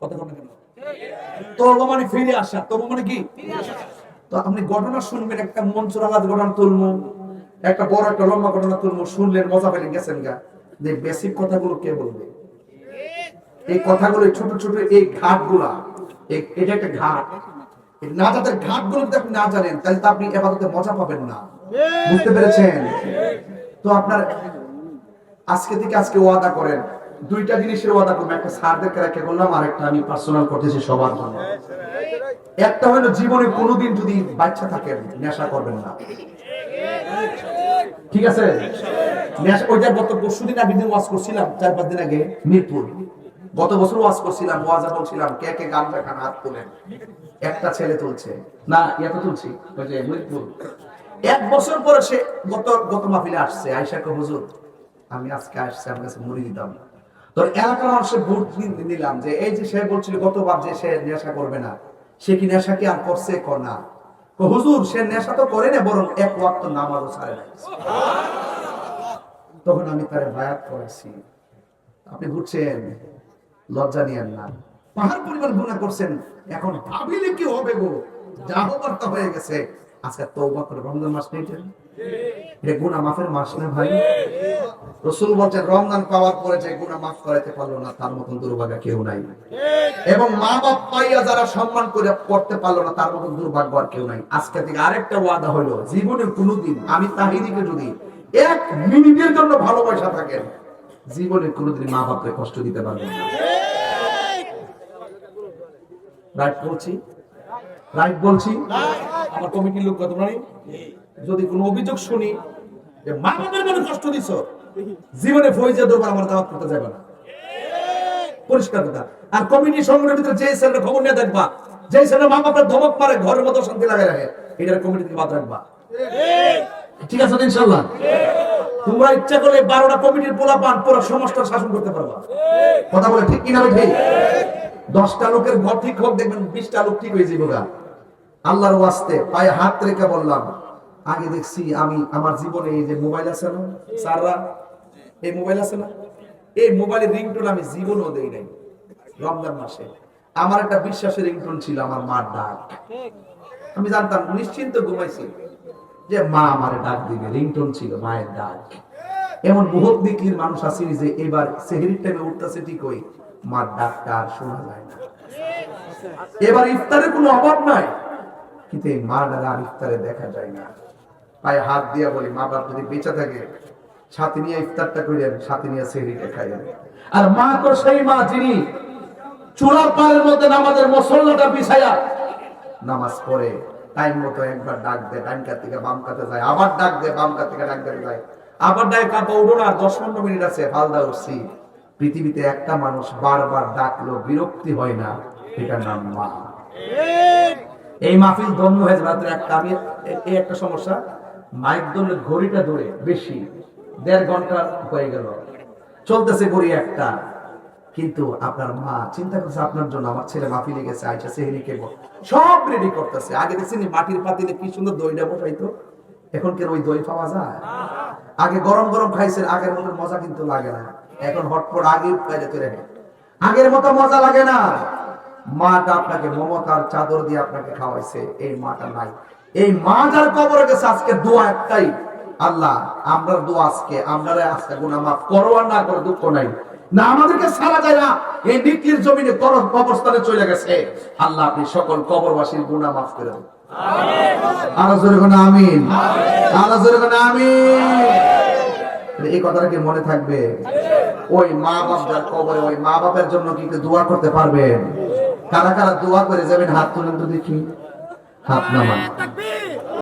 কথা বলেন কেন? তওবা মানে ফিরে আসা, তওবা মানে কি? তো আপনি ঘটনা শুনবেন, একটা মঞ্চের আলাদা ঘটনা তুলমু, একটা বড় একটা লম্বা ঘটনা তুলমু, শুনলেন মজা পেলেন গেছেন গা, যে বেসিক কথাগুলো কে বলবে? এই কথাগুলো ছোট ছোট এই ঘাটগুলা, এটা একটা ঘাট, না যাদের ঘাটগুলো যদি আপনি না জানেন তাহলে তো আপনি ইবাদতে মজা পাবেন না। বুঝতে পেরেছেন? তো আপনার আজকে থেকে আজকে ওয়াদা করেন, দুইটা জিনিসের ওয়াদা করবেন। একটা স্যারদেরকে রেখে বললাম, আর একটা আমি পার্সোনাল করতেছি সবার জন্য। একটা হলো জীবনে কোনোদিন যদি বাচ্চা থাকেন নেশা করবেন না, ঠিক আছে? ওইটা গত পরশুদিন আগে দিন ওয়াজ করছিলাম, 4-5 দিন আগে মিরপুর। গত বছর ওয়াজ করছিলাম, ওয়াজা বলছিলাম কে কে গান দেখান হাত তোলেন। একটা ছেলে তুলছে না, এত তুলছি ওই যে মিরপুর। 1 বছর পরে সে গত মাহফিলে আসছে, আয়েশাকে হুজুর আমি আজকে আসছি আমার কাছে মুড়ি দিতাম। তো এলাকার মানুষের ভোট নিলাম যে এই যে সে বলছিল গতবার যে সে নেশা করবে না, সে কি নেশা কি আর করছে? কর না। হুজুর সে নেশা তো করে না, বরং এক ওয়াক্ত নামাজও ছাড়ে না। তখন আমি তারে বায়াত করেছি। আপনি বুঝছেন, লজ্জা নিয়েন না, পাহাড় পরিমাণ গুনাহ করছেন, এখন ভাবিলে কি হবে গো, যা হবার তা হয়ে গেছে। আজকে তওবা করে, রমজান মাস নেই, এটা গুনাহ মাফের মাস না ভাই? রাসূল বলেন রমজান পাওয়ার পরে যে গুনাহ মাফ করাইতে পারলো না তার মতন দুর্ভাগা কেউ নাই, এবং মা বাপ পাইয়া যারা সম্মান করে করতে পারলো না তার মতন দুর্ভাগ্য আর কেউ নাই। আজকে থেকে আরেকটা ওয়াদা হলো, জীবনে কোনোদিন আমি তাহিদিকে যদি 1 মিনিটের জন্য ভালোবাসা থাকেন, জীবনে কোনোদিন মা বাপকে কষ্ট দিতে পারবেন না। রাইট বলছি? রাইট বলছি? আমার কমিটির লোক কত নাই, যদি কোনো অভিযোগ শুনি যে মা বাবার মনে কষ্ট দিছো, জীবনে ফয়জা দরবার আমার দাওয়াত করতে যাবে না। পরিষ্কার কথা। আর কমিটি সংগঠনের ভিতরে যে ছেলের খবর নিয়ে দেখবা, যে ছেলে মা বাবার ধমক মারে ঘরের মতো শান্তি লাগায় রাখে, এটার কমিটি থেকে বাদ রাখবা। ঠিক আছে ইনশাআল্লাহ? তোমরা ইচ্ছা করলে 12টা কমিটির পোলা পান পুরো সমাজটা শাসন করতে পারবা। কথা বলে ঠিক কিনা ভাই? ঠিক। 10টা লোকের ঘর ঠিক হোক, দেখবেন 20টা লোক ঠিক হয়ে যাবে। আল্লাহর ওয়াস্তে পায়ে হাত রেখে বললাম, আগে দেখছি আমি আমার জীবনে এই যে মোবাইল আছে না সাররা, এই মোবাইল আছে না, এই মোবাইলের রিংটোন আমি জীবনেও দেই নাই। রমজান মাসে আমার একটা বিশ্বাসের রিংটোন ছিল, আমার মার ডাক। আমি জানতাম, নিশ্চিন্ত ঘুমাইছি যে মা আমারে ডাক দিবে, রিংটোন ছিল মায়ের ডাক। এমন বহুত বিক্রির মানুষ আছে যে এবার সেহরির টাইমে উঠতেছে ঠিক ওই মার ডাকটা আর শোনা যায় না। এবার ইফতারের কোনো অভাব নাই, কিন্তু এই মা ডাক আর ইফতারে দেখা যায় না। পায়ে হাত দিয়া বলি, মা বাপ যদি বেঁচে থাকে সাথে নিয়ে ইফতারটা করেন, সাথে নিয়ে সেহরিটা খাইলেন। আর মা তো সেই মা যিনি চুলার পাড়ের মধ্যে নামাজের মুসল্লাটা বিছায়া নামাজ পড়ে টাইম মতো একবার ডাক দেয়, ডান কাত থেকে বাম কাতে যায়, আবার ডাক দেয়, বাম কাত থেকে ডান কাতে যায়, আবার ডাক, কাপা উঠো না, 10-15 মিনিট আছে, ফালদা উঠছি। পৃথিবীতে একটা মানুষ বারবার ডাকলো বিরক্তি হয় না, এটার নাম মা। এই মাহফিল ধন্য হয়েছে মাত্র একটা। আমি এই একটা সমস্যা, মাইক ধরলে ঘড়িটা ধরে বেশি 1.5 ঘন্টা হয়ে গেল, চলতেছে ঘড়ি একটা। কিন্তু আপনার মা চিন্তা করছে আপনার জন্য, আমার ছেলে মাহফিলে গেছে, আইসা সেহরি খেবো, সব রেডি করতেছে। আগে দেখছেন মাটির পাতিলে কি সুন্দর দইটা বসাইতো, এখন কেন ওই দই পাওয়া যায়? আগে গরম গরম খাইছেন, আগের মতো মজা কিন্তু লাগে না। এখন হটপট আগে বাইরে তৈরি, আগের মতো মজা লাগে না। মাটা আপনাকে মমতার চাদর দিয়ে আপনাকে খাওয়াইছে, এই মাটা নাই। এই মা যার কবরে গেছে, আজকে দোয়া একটাই, আল্লাহ আমরা দোয়া আজকে আমরা আজকে গুনাহ মাফ করো, আর না করে দুঃখ নাই না, আমাদেরকে সারা যায় না, এই নিকির জমিনে কবরস্থানে চলে গেছে, আল্লাহ আপনি সকল কবরবাসীর গুনাহ মাফ করে দেন। আরো জোরে বলেন আমিন, আরো জোরে বলেন আমিন। এই কথাটা কি মনে থাকবে? ওই মা বাপ যার কবরে, ওই মা বাপের জন্য কি দোয়া করতে পারবেন? কারা কারা দোয়া করে যাবেন? হাত তুলেন তো দেখি, হাত নামান।